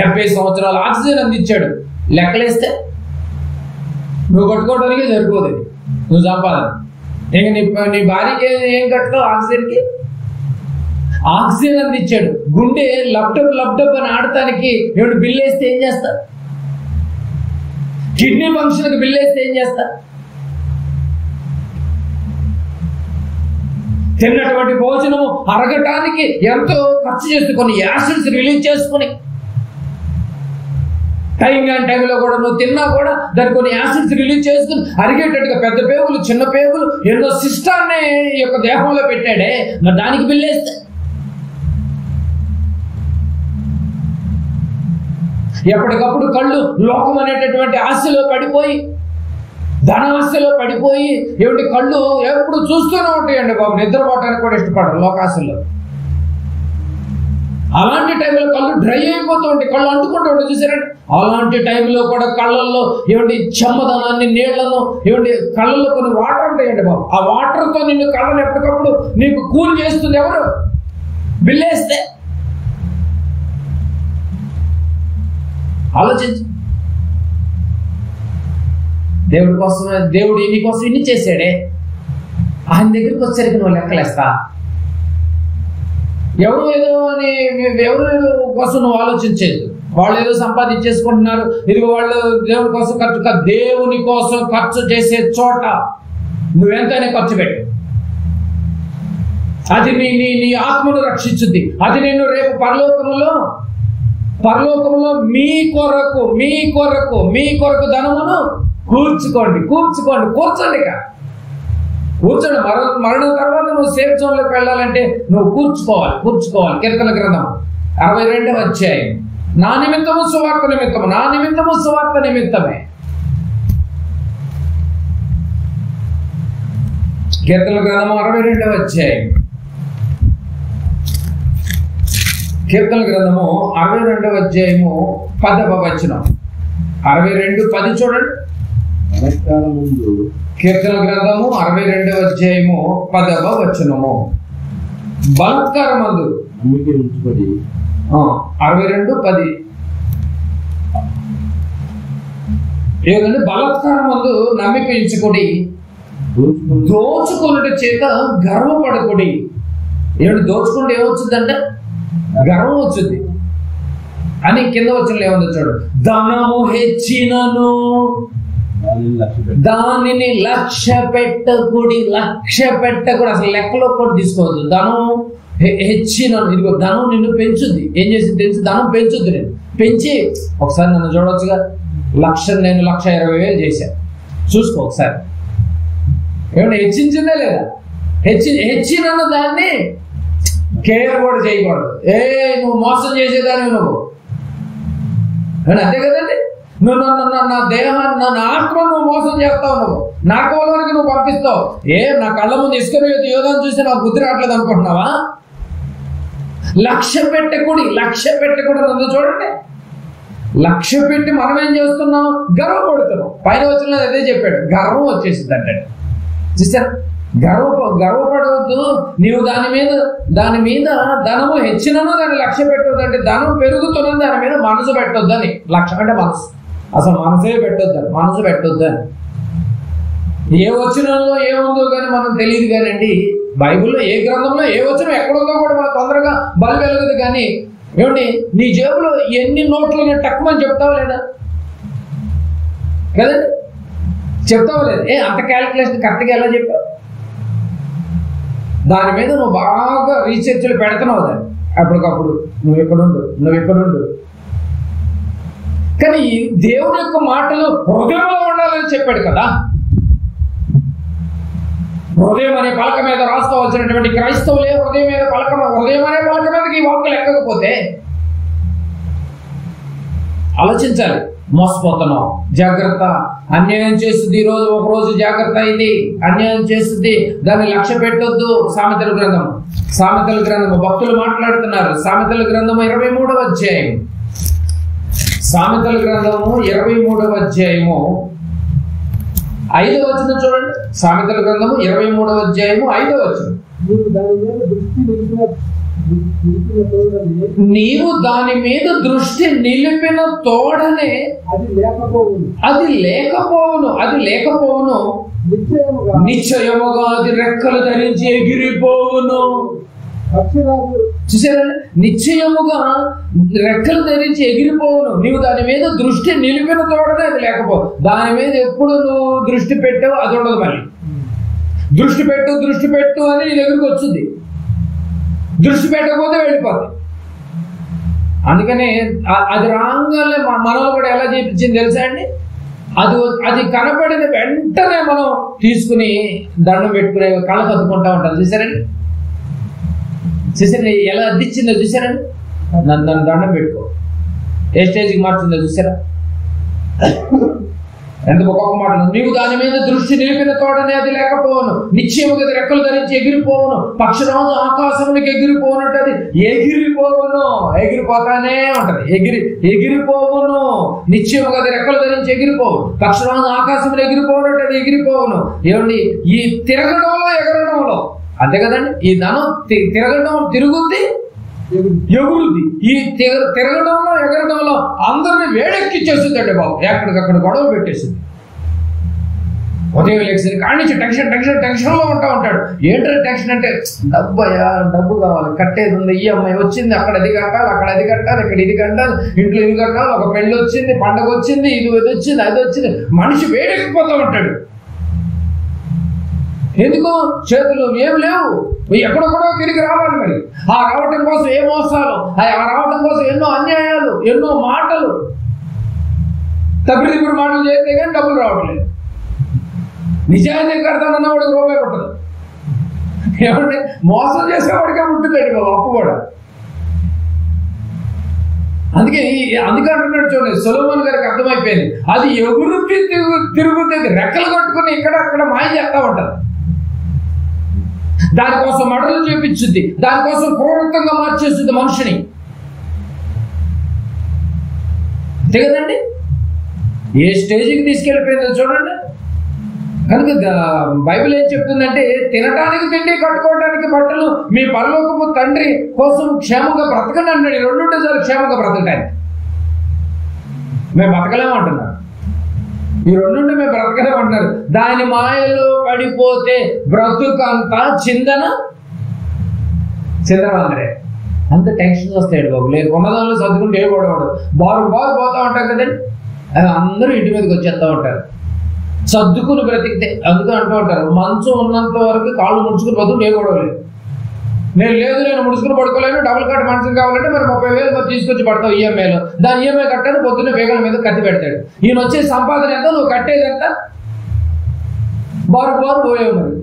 70 సంవత్సరాలు ఆక్సిజన్ అందించాడు. లెక్కలేస్తే నువ్వు కట్టుకోవడానికి సరిపోదు, నువ్వు సంపాదన. ఇంకా నీ భార్యకి ఏం కట్టుతావు? ఆక్సిజన్కి ఆక్సిజన్ అందించాడు. గుండె లబ్డబ్ అని ఆడటానికి ఏమిటి బిల్లు వేస్తే ఏం చేస్తా? కిడ్నీ ఫంక్షన్కి బిల్లు వేస్తే ఏం చేస్తా? తిన్నటువంటి భోజనము అరగటానికి ఎంతో ఖర్చు చేసుకొని యాసిడ్స్ రిలీజ్ చేసుకుని టైంలో కూడా నువ్వు తిన్నా కూడా దానికి కొన్ని యాసిడ్స్ రిలీజ్ చేసుకుని అరిగేటట్టుగా పెద్ద పేగులు చిన్న పేగులు ఎన్నో సిస్టాన్ని ఈ యొక్క దేహంలో పెట్టాడే, మరి దానికి బిల్లేస్తే ఎప్పటికప్పుడు కళ్ళు లోకం అనేటటువంటి ఆశలో పడిపోయి, ధనాశలో పడిపోయి, ఏమిటి కళ్ళు ఎప్పుడు చూస్తూనే ఉంటాయండి బాబు. నిద్రపోవటానికి కూడా ఇష్టపడరు లోకాశలో. అలాంటి టైంలో కళ్ళు డ్రై అయిపోతూ ఉంటాయి, కళ్ళు అంటుకుంటూ ఉంటాయి, చూసారండి. అలాంటి టైంలో కూడా కళ్ళల్లో ఏమిటి చెమ్మదనాన్ని, నీళ్లను, ఏమిటి కళ్ళల్లో కొన్ని వాటర్ ఉంటాయండి బాబు. ఆ వాటర్తో నిన్ను కళ్ళను ఎప్పటికప్పుడు నీకు కూల్ చేస్తుంది ఎవరు? బిల్లేస్తే. ఆలోచించు. దేవుడి కోసమే, దేవుడు నీ కోసం ఇన్ని చేశాడే, ఆయన దగ్గరికి వచ్చేసరికి నువ్వు లెక్కలేస్తా? ఎవరు ఏదో కోసం నువ్వు ఆలోచించేది. వాళ్ళు ఏదో సంపాదించేసుకుంటున్నారు, ఇదిగో వాళ్ళు దేవుని కోసం ఖర్చు. దేవుని కోసం ఖర్చు చేసే చోట నువ్వెంతైనా ఖర్చు పెట్టు. అది నీ ఆత్మను రక్షించుద్ది. అది నిన్ను రేపు పరలోకములో మీ కొరకు ధనమును కూర్చోండి. మరణం తర్వాత నువ్వు సేఫ్ జోన్లోకి వెళ్ళాలంటే నువ్వు కూర్చుకోవాలి. కీర్తన గ్రంథం 62వ అధ్యాయం. నా నిమిత్తము సువార్త నిమిత్తమే. కీర్తన గ్రంథము 62వ అధ్యాయం. కీర్తన గ్రంథము 62వ అధ్యాయము 10వ వచనం. 62:10 చూడండి. కీర్తన గ్రంథము 62వ అధ్యాయము 10వ వచనము. బలాత్కారమందు 62:10 ఏదంటే బలాత్కారమందు నమ్మిక ఉంచుకొని దోచుకొనుట చేత గర్వపడకుడి. ఏమిటి దోచుకుంటే ఏమొచ్చుద్దంటే గర్వం వచ్చింది అని కింద వచ్చిన ఏముందో చూడు. ధనము హెచ్చినను దానిని లక్ష్య పెట్టకుడి. అసలు లెక్కలో కూడా తీసుకోవద్దు. ధనం హెచ్చినను, ఇదిగో ధనం నిన్ను పెంచుద్ది. ఏం చేసింది తెలుసు? ధనం పెంచుద్ది. నేను పెంచి ఒకసారి నన్ను చూడవచ్చుగా. నేను 1,20,000 చేశాను. చూసుకో ఒకసారి. ఏమన్నా హెచ్చించిందే లేదా? హెచ్చినన్న దాన్ని కేర్ కూడా చేయకూడదు. నువ్వు మోసం చేసేదాన్ని నువ్వు. అంతే కదండి. నువ్వు నా దేహాన్ని, నా ఆత్మ నువ్వు మోసం చేస్తావు. నువ్వు నా కోలోనికి నువ్వు పంపిస్తావు. నా కళ్ళ ముందు ఇసుకరు యోధాన్ని చూస్తే నాకు బుద్ధి రావట్లేదు అనుకుంటున్నావా? లక్ష్య పెట్టకూడి నన్ను చూడండి. లక్ష్య పెట్టి మనం ఏం చేస్తున్నాం? గర్వపడుతున్నాం. పైన వచ్చిన అదే చెప్పాడు, గర్వం వచ్చేసింది అంటే. చూసారు, గర్వపడవద్దు. నీవు దాని మీద ధనము హెచ్చినను దాన్ని లక్ష్య పెట్టవద్దు. అంటే ధనం పెరుగుతున్నది, దాని మీద మనసు పెట్టొద్దని. లక్ష్యం అంటే మనసు, అసలు మనసే పెట్టొద్దని. ఏ వచనంలో ఏముందో కానీ మనం తెలియదు కానండి. బైబిల్లో ఏ గ్రంథంలో ఏ వచనం ఎక్కడుందో కూడా మనం తొందరగా బలి వెలగదు. కానీ ఏమండి, నీ జేబులో ఎన్ని నోట్లు టక్కుమని చెప్తావా లేదా? కదండి, చెప్తావా లేదా? అంత క్యాలిక్యులేషన్ కరెక్ట్గా ఎలా చెప్పావు? దాని మీద నువ్వు బాగా రీసెర్చ్లు పెడుతున్నావు దాన్ని అప్పటికప్పుడు. నువ్వు ఎక్కడుండు. కానీ దేవుని యొక్క మాటలు హృదయంలో ఉండాలని చెప్పాడు కదా. హృదయం అనే పలక మీద రాసుకోవాల్సినటువంటి క్రైస్తవులే హృదయం అనే పలక మీదకి ఈ వాక్కులు ఎక్కకపోతే ఆలోచించాలి. మోసపోతున్నాం, జాగ్రత్త. అన్యాయం చేస్తుంది ఈరోజు, ఒక రోజు జాగ్రత్త. ఇది అన్యాయం చేస్తుంది, దాన్ని లక్ష్య పెట్టొద్దు. సామెతల గ్రంథము భక్తులు మాట్లాడుతున్నారు. సామెతల గ్రంథము 23వ అధ్యాయం. సామెతల గ్రంథము 23వ అధ్యాయము 5వ వచనం చూడండి. సామెతల గ్రంథము 23వ అధ్యాయము 5వ వచనం. నీవు దాని మీద దృష్టి నిలిపిన తోడనే అది లేకపోవును నిశ్చయముగా అది రెక్కలు ధరించి ఎగిరిపోవును. చూసారండి, నిశ్చయముగా రెక్కలు ధరించి ఎగిరిపోవును. నీవు దాని మీద దృష్టి నిలిపిన తోడనే అది లేకపోవు. దాని మీద ఎప్పుడు నువ్వు దృష్టి పెట్టావు అది ఉండదు. మళ్ళీ దృష్టి పెట్టు అని నీ దగ్గరికి వచ్చింది. దృష్టి పెట్టకపోతే వెళ్ళిపోతుంది. అందుకనే అది రాగానే మనలో కూడా ఎలా చేయించింది తెలుసా అండి? అది కనపడిన వెంటనే మనం తీసుకుని దండం పెట్టుకునే కళ్ళకు అద్దుకుంటా ఉంటాం. చూసారండి ఎలా అద్దిచ్చిందో చూసారండి? నన్ను దండం పెట్టుకో, ఏ స్టేజ్కి మార్చిందో చూసారా? ఎంత ఒక్కొక్క మాట. నీవు దాని మీద దృష్టి నిలిపిన తోడనే అది లేకపోవును, నిశ్చయముగా రెక్కలు ధరించి ఎగిరిపోవును. పక్షిరాజు ఆకాశమునికి ఎగిరిపోవునట్టు అది ఎగిరిపోతానే ఉంటది. ఎగిరిపోవును. నిశ్చయముగా అది రెక్కలు ధరించి ఎగిరిపోవు. పక్షిరాజు ఆకాశములు ఎగిరిపోవునట్టు అది ఎగిరిపోవును. ఏమండి, ఈ తిరగడంలో ఎగరడంలో అంతే కదండి. ఈ ధనం తిరుగుద్ది, ఎగురుద్ది. ఈ తిరగడంలో ఎగరడంలో అందరిని వేడెక్కిచ్చేస్తుందండి బాబు. ఎక్కడికక్కడ గొడవ పెట్టేసింది. ఉదయం లేచి కాడి నుంచి టెన్షన్లో ఉంటాడు. ఏంటంటే టెన్షన్ అంటే డబ్బు కావాలి, కట్టేది ఉంది, ఈఎంఐ వచ్చింది, అక్కడ అది కట్టాలి, ఇక్కడ ఇది కట్టాలి, ఇంట్లో ఇది కట్టాలి, ఒక పెళ్లి వచ్చింది, పండగ వచ్చింది, ఇది వచ్చింది, అది వచ్చింది. మనిషి వేడెక్కిపోతూ ఉంటాడు. ఎందుకు? చేతులు ఏం లేవు, ఎక్కడెక్కడో తిరిగి రావాలి. మరి ఆ రావటం కోసం ఏ మోసాలు, ఆ రావటం కోసం ఎన్నో అన్యాయాలు, ఎన్నో మాటలు, తప్పుడు మాటలు చేస్తే కానీ డబ్బులు రావట్లేదు. నిజాయితీ కడతానన్న వాడికి రూపాయి కొట్టదు. ఏమంటే మోసం చేసేవాడికే ఉంటుందండి బాబు అప్పు కూడా. అందుకే అంటున్నాడు చూడండి, సొలొమోను గారికి అర్థమైపోయింది. అది ఎగురుకి తిరుగుతుంది, రెక్కలు కట్టుకుని ఇక్కడ అక్కడ మాయ చేస్తా ఉంటారు. దానికోసం మడలు చూపించుద్ది, దానికోసం క్రూరంగా మార్చేస్తుంది మనిషిని. అంతే కదండి, ఏ స్టేజ్కి తీసుకెళ్ళిపోయిందో చూడండి. కనుక బైబిల్ ఏం చెప్తుందంటే, తినటానికి తిండి, కట్టుకోవడానికి బట్టలు మీ పరలోకపు తండ్రి కోసం క్షేమంగా బ్రతకండి అన్నాడు. 2 ఉంటే చాలు క్షేమంగా బ్రతకడానికి. మేము బతకలేమంటున్నారు. ఈ 2 ఉంటే మేము బ్రతకలేమంటున్నారు. దాని మాయలో పడిపోతే బ్రతుకంతా చిందరవందరే. అంత టెన్షన్ వస్తాడు బాబు. లేదు ఉన్నదానిలో సర్దుకుంటే ఏ గొడవడు. బారు పోతా ఉంటారు కదండి, అందరూ ఇంటి మీదకి వచ్చేస్తూ ఉంటారు. సర్దుకుని బ్రతికితే అందుకు అంటూ ఉంటారు, మంచం ఉన్నంత వరకు కాళ్ళు ముడుచుకుని బతుకుంటే ఏ గొడవ లేదు. నేను ముడుచుకుని పడుకోలేను, డబుల్ కార్డు మంచం కావాలంటే మరి 30,000 తీసుకొచ్చి పడతావు ఈఎంఐలో. దాని ఈఎంఐ కట్టాను, పొద్దున్నే వేగల మీద కత్తి పెడతాడు. ఈయన వచ్చే సంపాదన ఎంత, నువ్వు కట్టేది ఎంత? బారు పోయావు. మరి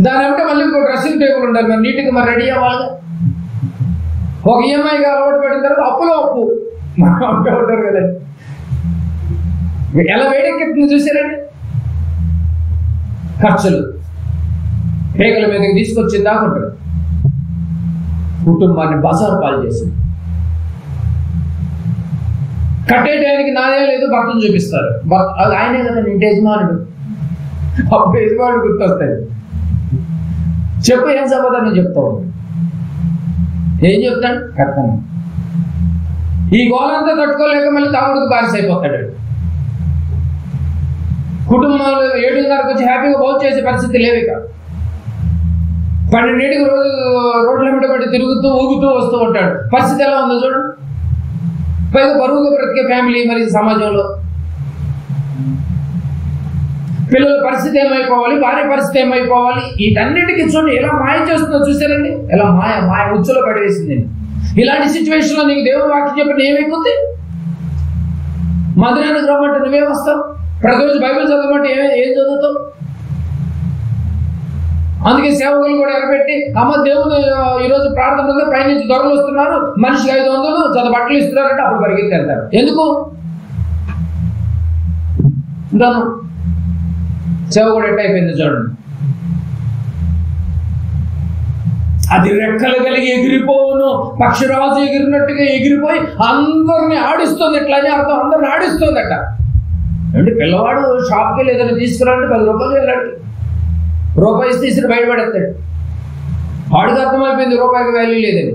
దాని ఏమంటే మళ్ళీ ఇంకో డ్రెస్సింగ్ టేబుల్ ఉండాలి, మరి నీట్గా మరి రెడీ అవ్వాలి. ఒక ఈఎంఐగా అలవాటు పడిన తర్వాత అప్పులో అప్పు అంటూ ఉంటారు కదండి. ఎలా వేడెక్కింది చూసారండి? ఖర్చులు పేగల మీదకి తీసుకొచ్చింది దాకుంటారు. కుటుంబాన్ని బజారు పాలు చేసింది. కట్టేటానికి నాదే లేదు, భర్తను చూపిస్తారు. అది ఆయనే కదండి ఇంటి యజమానుడు. అప్పుడు యజమానుడు గుర్తొస్తాయి. చెప్పు, ఏం సమాధానం చెప్తావు? ఏం చెప్తాడు? కర్తను. ఈ గోలంతా తట్టుకోలేక మళ్ళీ తమ్ముడికి బారిస అయిపోతాడు. కుటుంబంలో 7:30 వచ్చి హ్యాపీగా భోజనం చేసే పరిస్థితి లేవు. ఇక 12 రోజు రోడ్ల మీద పడి తిరుగుతూ ఊగుతూ వస్తూ ఉంటాడు. పరిస్థితి ఎలా ఉందో చూడండి. పైగా బరువుగా బ్రతికే ఫ్యామిలీ మరి సమాజంలో. పిల్లల పరిస్థితి ఏమైపోవాలి, భార్య పరిస్థితి ఏమైపోవాలి, వీటన్నిటికీ చూడండి ఎలా మాయ చేస్తుందో చూసారండి. ఎలా మాయ ఉచ్చులో పడేసింది. ఇలాంటి సిచ్యువేషన్లో నీకు దేవుడు వాక్యం చెప్పిన ఏమైపోతుంది? మందిరానికి రమ్మంటే నువ్వేం వస్తావు? ప్రతిరోజు బైబిల్ చదవమంటే ఏం చదువుతావు? అందుకే సేవకులు కూడా ఎరబెట్టి, అమ్మ దేవుడు ఈరోజు ప్రార్థనలో పైనుంచి దొరలు వస్తున్నారు, మనిషికి 500 జత బట్టలు ఇస్తున్నారంటే అప్పుడు పరిగెత్తి వెళ్తారు. ఎందుకు? సేవ కూడా ఎట్ అయిపోయింది చూడండి. అది రెక్కలు కలిగి ఎగిరిపోవును, పక్షిరాజు ఎగిరినట్టుగా ఎగిరిపోయి అందరిని ఆడిస్తుంది. ఎట్లని అర్థం? అందరిని ఆడిస్తుందట. అంటే పిల్లవాడు షాప్కి లేదని తీసుకురాలంటే 10 రూపాయలు వెళ్ళాడు. రూపాయి తీసి బయటపడేస్తాడు. వాడికి అర్థమైపోయింది రూపాయికి వాల్యూ లేదని.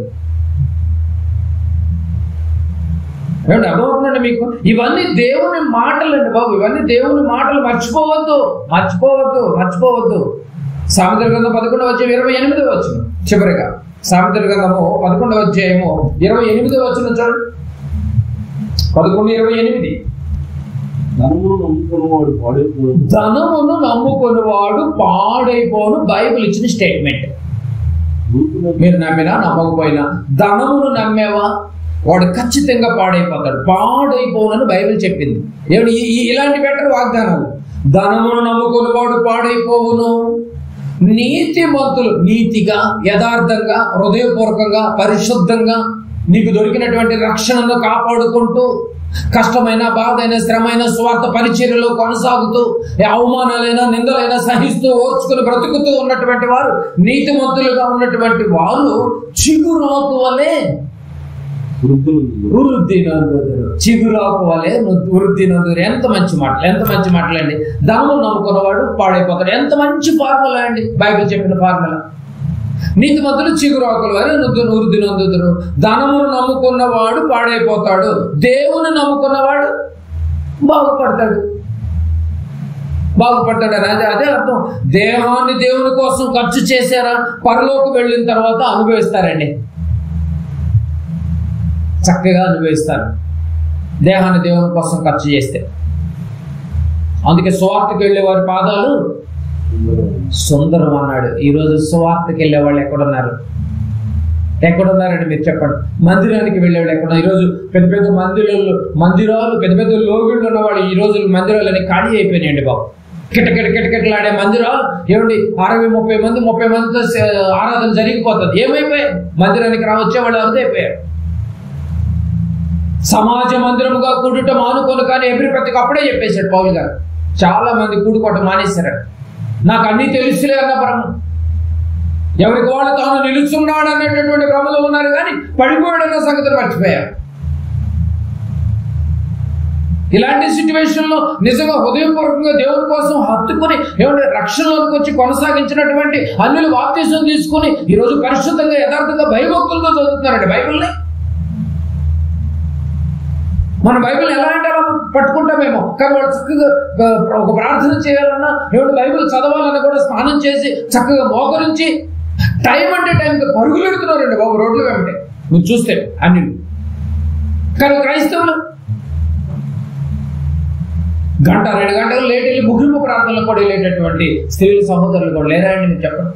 ఏమంటే అర్థమవుతుందండి మీకు? ఇవన్నీ దేవుని మాటలు అండి బాబు. ఇవన్నీ దేవుని మాటలు. మర్చిపోవద్దు. సామెతల గ్రంథం 11వ అధ్యాయం 28వ వచనం చివరిగా. సామెతల గ్రంథము 11వ అధ్యాయము 28వ వచనం చూడండి. 11:28. ధనమును నమ్ముకునేవాడు పాడైపోను. బైబిల్ ఇచ్చిన స్టేట్మెంట్. మీరు నమ్మినా నమ్మకపోయినా ధనమును నమ్మేవా వాడు ఖచ్చితంగా పాడైపోతాడు. పాడైపోనని బైబిల్ చెప్పింది. ఏమిటి? ఇలాంటి బెటర్ వాగ్దానాలు. ధనమును నమ్ముకునేవాడు పాడైపోవును. నీతిమంతులు నీతిగా, యథార్థంగా, హృదయపూర్వకంగా, పరిశుద్ధంగా నీకు దొరికినటువంటి రక్షణను కాపాడుకుంటూ కష్టమైన, బాధైన, శ్రమైన, స్వార్థ పరిచర్యలో కొనసాగుతూ అవమానాలైనా నిందలైనా సహిస్తూ ఓర్చుకుని బ్రతుకుతూ ఉన్నటువంటి వారు, నీతిమంతులుగా ఉన్నటువంటి వారు చిగురాకు వలె వృద్ధి నందుదురు. చిగురాకు వలె వృద్ధి నందుదురు. ఎంత మంచి మాటలు అండి. ధనము నమ్ముకున్నవాడు పాడైపోతాడు. ఎంత మంచి ఫార్ములా అండి బైబిల్ చెప్పిన ఫార్ములా. నీతిమంతులు చిగురాకుల వలె వృద్ధి నందుదురు. ధనమును నమ్ముకున్నవాడు పాడైపోతాడు. దేవుని నమ్ముకున్నవాడు బాగుపడతాడు. అని అదే అర్థం. దేహాన్ని దేవుని కోసం ఖర్చు చేశారా, పరలోకి వెళ్ళిన తర్వాత అనుభవిస్తారండి. చక్కగా అనుభవిస్తారు దేహాన్ని దేవుని కోసం ఖర్చు చేస్తే. అందుకే సువార్తకి వెళ్ళే వారి పాదాలు సుందరం అన్నాడు. ఈరోజు సువార్తకి వెళ్ళే వాళ్ళు ఎక్కడున్నారండి మీరు చెప్పండి? మందిరానికి వెళ్ళేవాళ్ళు ఎక్కడ? ఈరోజు పెద్ద పెద్ద మందిరాలు పెద్ద పెద్ద లోగిళ్ళు ఉన్నవాళ్ళు ఈ రోజు మందిరాలని ఖాళీ అయిపోయినాయండి బాబు. కిటకిటలాడే మందిరాలు. ఏమండి 60-30 మందితో ఆరాధన జరిగిపోతుంది. ఏమైపోయాయి? మందిరానికి వచ్చేవాళ్ళు అరుదైపోయారు. సమాజ మందిరముగా కూడుట మానుకోను కానీ ఎబ్రిపతికి అప్పుడే చెప్పేశాడు పౌలు గారు. చాలా మంది కూడుకోవటం మానేశారు. నాకు అన్నీ తెలుసులే అన్న భ్రమ. ఎవరికి వాళ్ళు తాను నిలుచున్నాడు అనేటటువంటి భ్రమలో ఉన్నారు కానీ పడిపోయాడన్న సంగతిని మర్చిపోయారు. ఇలాంటి సిచ్యువేషన్లో నిజంగా హృదయపూర్వకంగా దేవుని కోసం హత్తుకుని ఏమంటే రక్షణలోకి వచ్చి కొనసాగించినటువంటి అన్యులు బాప్తిసం తీసుకుని ఈరోజు పరిశుద్ధంగా, యథార్థంగా, భయభక్తులతో చదువుతున్నారండి బైబిల్ని. మన బైబిల్ ఎలా అంటే అలా పట్టుకుంటామేమో, కానీ వాళ్ళు చక్కగా ఒక ప్రార్థన చేయాలన్నా, ఏమిటి బైబిల్ చదవాలన్నా కూడా స్నానం చేసి చక్కగా మోకరించి టైం అంటే టైంకి పరుగులు పెడుతున్నారండి బాబు రోడ్లు వెంబడి మీరు చూస్తే అన్ని. కానీ క్రైస్తవులు 1-2 గంటలు లేట్ వెళ్ళి ముగింపు ప్రార్థనలు కూడా వెళ్ళేటటువంటి స్త్రీల సహోదరులు కూడా లేరా అండి? మీరు చెప్పండి.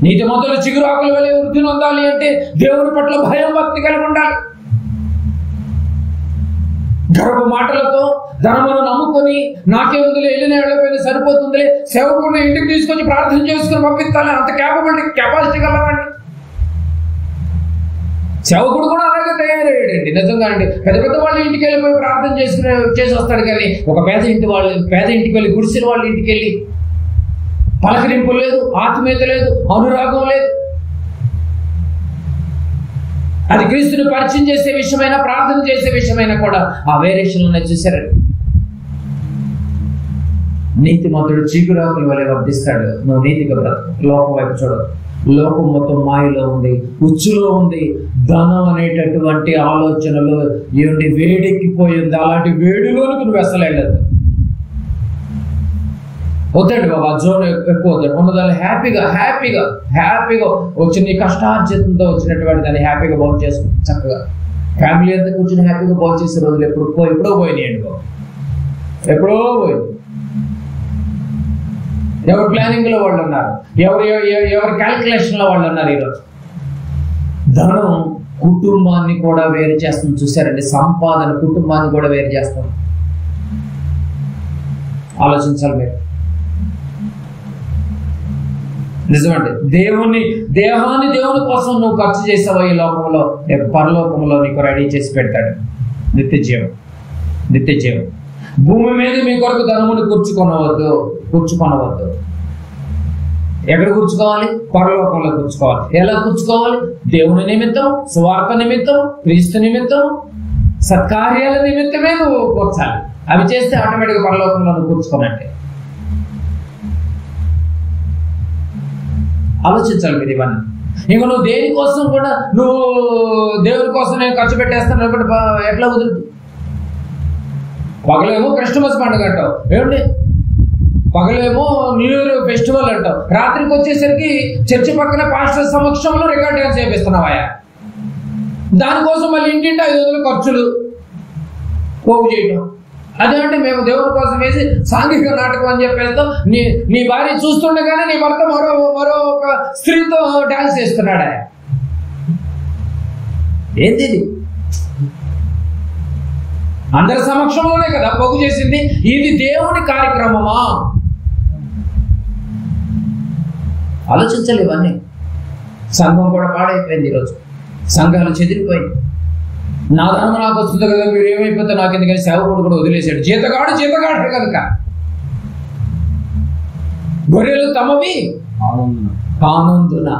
నీతిమంతులు చిగురాకుల వలె వృద్ధి నొందాలి అంటే దేవుని పట్ల భయం, భక్తి కలిగి ఉండాలి. గర్భ మాటలతో ధనమును నమ్ముకొని నాకే ఉందిలే, వెళ్ళిన వెళ్ళిపోయినా సరిపోతుందిలే, సేవకుడిని ఇంటికి తీసుకొచ్చి ప్రార్థన చేసుకుని పంపిస్తాను అంత కెపాసిటీ గలవాడిని. సేవకుడు కూడా అలాగే తయారయ్యాడండి నిజంగా అండి. పెద్ద పెద్ద వాళ్ళ ఇంటికి వెళ్ళిపోయి ప్రార్థన చేసి వస్తాడు కానీ ఒక పేద ఇంటికి వెళ్ళి, గుడిసిన వాళ్ళ ఇంటికి వెళ్ళి పలకరింపు లేదు, ఆత్మీయత లేదు, అనురాగం లేదు. అది క్రీస్తుని పరిచయం చేసే విషయమైనా, ప్రార్థన చేసే విషయమైనా కూడా ఆ వేరియేషన్లోనే చూశారండి. నీతిమంతుడు చిగురాకుల వలె వర్ధిస్తాడు. నువ్వు నీతిగా బ్రతుకు, లోకం వైపు చూడదు. లోకం మొత్తం మాయలో ఉంది, ఉచ్చులో ఉంది. ధనం అనేటటువంటి ఆలోచనలు ఏమిటి వేడెక్కిపోయింది. అలాంటి వేడిలోనికి నువ్వు అసలు వెళ్ళదు. వద్దండి బాబా, జోన్ ఎక్కువ వద్దండి, ఉన్నదాన్ని హ్యాపీగా హ్యాపీగా హ్యాపీగా వచ్చిన నీ కష్టార్జితంతో వచ్చినటువంటి దాన్ని హ్యాపీగా బాగు చేసుకుని చక్కగా ఫ్యామిలీ అంతా కూర్చొని హ్యాపీగా బాగు చేసే రోజులు ఎప్పుడో పోయినాయండి బాబు, ఎప్పుడో పోయింది. ఎవరి ప్లానింగ్ లో వాళ్ళు ఉన్నారు, ఎవరి క్యాల్కులేషన్ లో వాళ్ళు ఉన్నారు. ఈరోజు ధనం కుటుంబాన్ని కూడా వేరు చేస్తుంది. చూసారండి, సంపాదన కుటుంబాన్ని కూడా వేరు చేస్తుంది. ఆలోచించాలి మీరు. నిజమండి, దేహాన్ని దేవుని కోసం నువ్వు ఖర్చు చేసావో ఈ లోకంలో, పరలోకంలో నీకు రెడీ చేసి పెడతాడు నిత్య జీవం. భూమి మీద మీ కొరకు ధనముని కూర్చుకొనవద్దు. ఎక్కడ కూర్చుకోవాలి? పరలోకంలో కూర్చుకోవాలి. ఎలా కూర్చుకోవాలి? దేవుని నిమిత్తం, సువార్త నిమిత్తం, క్రీస్తు నిమిత్తం, సత్కార్యాల నిమిత్తమే నువ్వు కూర్చాలి. అవి చేస్తే ఆటోమేటిక్గా పరలోకంలో నువ్వు కూర్చుకోనంటే. ఆలోచించాలి మీరు ఇవన్నీ. ఇంకా నువ్వు దేనికోసం కూడా నువ్వు దేవుని కోసం నేను ఖర్చు పెట్టేస్తాను ఎట్లా కుదురుతుంది? పగలేమో క్రిస్టమస్ పండుగ అంటావు, ఏమండి, పగలేమో న్యూ ఇయర్ ఫెస్టివల్ అంటావు, రాత్రికి వచ్చేసరికి చర్చి పక్కన పాస్టర్ సమక్షంలో రికార్డ్ డ్యాన్స్ చేపిస్తున్నావా? దానికోసం మళ్ళీ ఇంటింటి 500 ఖర్చులు పోగు చేయటం. అదేంటే మేము దేవుడి కోసం వేసి సాంఘిక నాటకం అని చెప్పేస్తాం. నీ భార్య చూస్తుండగానే నీ భర్త మరో ఒక స్త్రీతో డాన్స్ చేస్తున్నాడా? ఏంది ఇది? అందరి సమక్షంలోనే కదా పోగు చేసింది. ఇది దేవుని కార్యక్రమమా? ఆలోచించాలి ఇవన్నీ. సంఘం కూడా పాడైపోయింది ఈరోజు, సంఘాలు చెదిరిపోయింది. నా ధనం నాకు వస్తుంది కదా, మీరు ఏమైపోతే నాకు ఎందుకని సేవకుడు కూడా వదిలేశాడు. జీతగాడు కనుక గొర్రెలు తమవి కానందున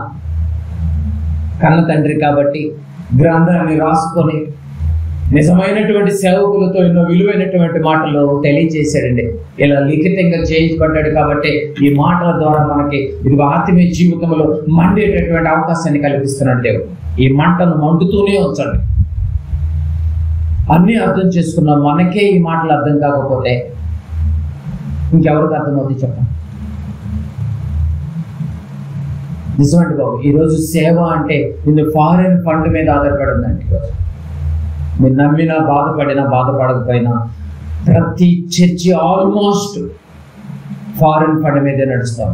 కన్న తండ్రి కాబట్టి గ్రంథాన్ని రాసుకొని నిజమైనటువంటి సేవకులతో ఎన్నో విలువైనటువంటి మాటలు తెలియజేశాడండి. ఇలా లిఖితంగా చేయించబడ్డాడు కాబట్టి ఈ మాటల ద్వారా మనకి ఇది ఆత్మీయ జీవితంలో మండేటటువంటి అవకాశాన్ని కల్పిస్తున్నాడు దేవుడు. ఈ మంటను మండుతూనే ఉంచండి. అన్నీ అర్థం చేసుకున్నాం, మనకే ఈ మాటలు అర్థం కాకపోతే ఇంకెవరికి అర్థమవుతుంది చెప్పండి? నిజమండి బాబు, ఈరోజు సేవ అంటే ఇది ఫారెన్ ఫండ్ మీద ఆధారపడి ఉందండి. ఈరోజు మీరు నమ్మినా బాధపడకపోయినా ప్రతి చర్చి ఆల్మోస్ట్ ఫారెన్ ఫండ్ మీదే నడుస్తాం.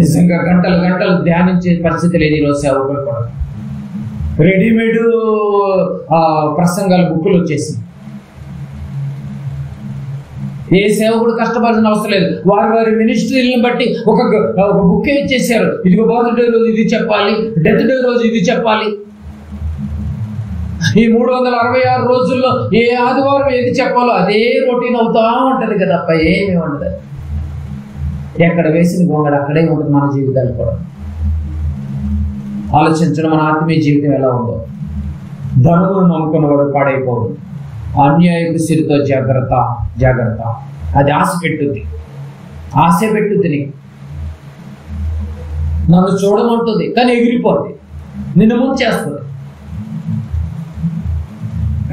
నిజంగా గంటలు ధ్యానించే పరిస్థితి లేదు ఈరోజు సేవకులు కూడా. రెడీమేడ్ ప్రసంగాలు బుక్కులు వచ్చేసి ఏ సేవకుడు కష్టపడాల్సిన అవసరం లేదు. వారి మినిస్ట్రీలను బట్టి ఒక బుక్కే ఇచ్చేసారు. ఇదిగో బర్త్డే రోజు ఇది చెప్పాలి, డెత్ డే రోజు ఇది చెప్పాలి. ఈ 366 రోజుల్లో ఏ ఆదివారం ఏది చెప్పాలో అదే రొటీన్ అవుతా ఉంటది కదా, తప్ప ఏమీ ఉండదు. ఎక్కడ వేసిన గొంగడ అక్కడే ఉంటుంది మన జీవితాలు కూడా. ఆలోచించడం, మన ఆత్మీయ జీవితం ఎలా ఉందో. ధనమును నమ్ముకున్నవాడు పాడైపోదు. అన్యాయపు సిరితో జాగ్రత్త. అది ఆశ పెట్టుద్ది నీకు. నన్ను చూడమంటుంది కానీ ఎగిరిపోద్ది, నిన్ను ముంచేస్తుంది.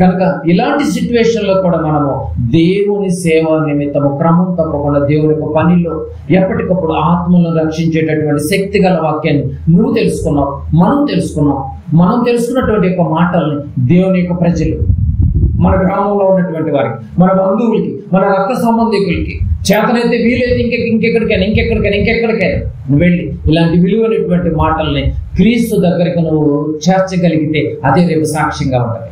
కనుక ఇలాంటి సిచ్యువేషన్లో కూడా మనము దేవుని సేవ నిమిత్తము క్రమం తప్పకుండా దేవుని యొక్క పనిలో ఎప్పటికప్పుడు ఆత్మలను రక్షించేటటువంటి శక్తి గల వాక్యాన్ని నువ్వు తెలుసుకున్నావు, మనం తెలుసుకున్నటువంటి యొక్క మాటల్ని దేవుని యొక్క ప్రజలు, మన గ్రామంలో ఉన్నటువంటి వారికి, మన బంధువులకి, మన రక్త సంబంధికులకి చేతనైతే వీలైతే ఇంకెక్కడికైనా నువ్వు వెళ్ళి ఇలాంటి విలువైనటువంటి మాటల్ని క్రీస్తు దగ్గరికి నువ్వు చేర్చగలిగితే అదే రేపు సాక్ష్యంగా ఉంటుంది.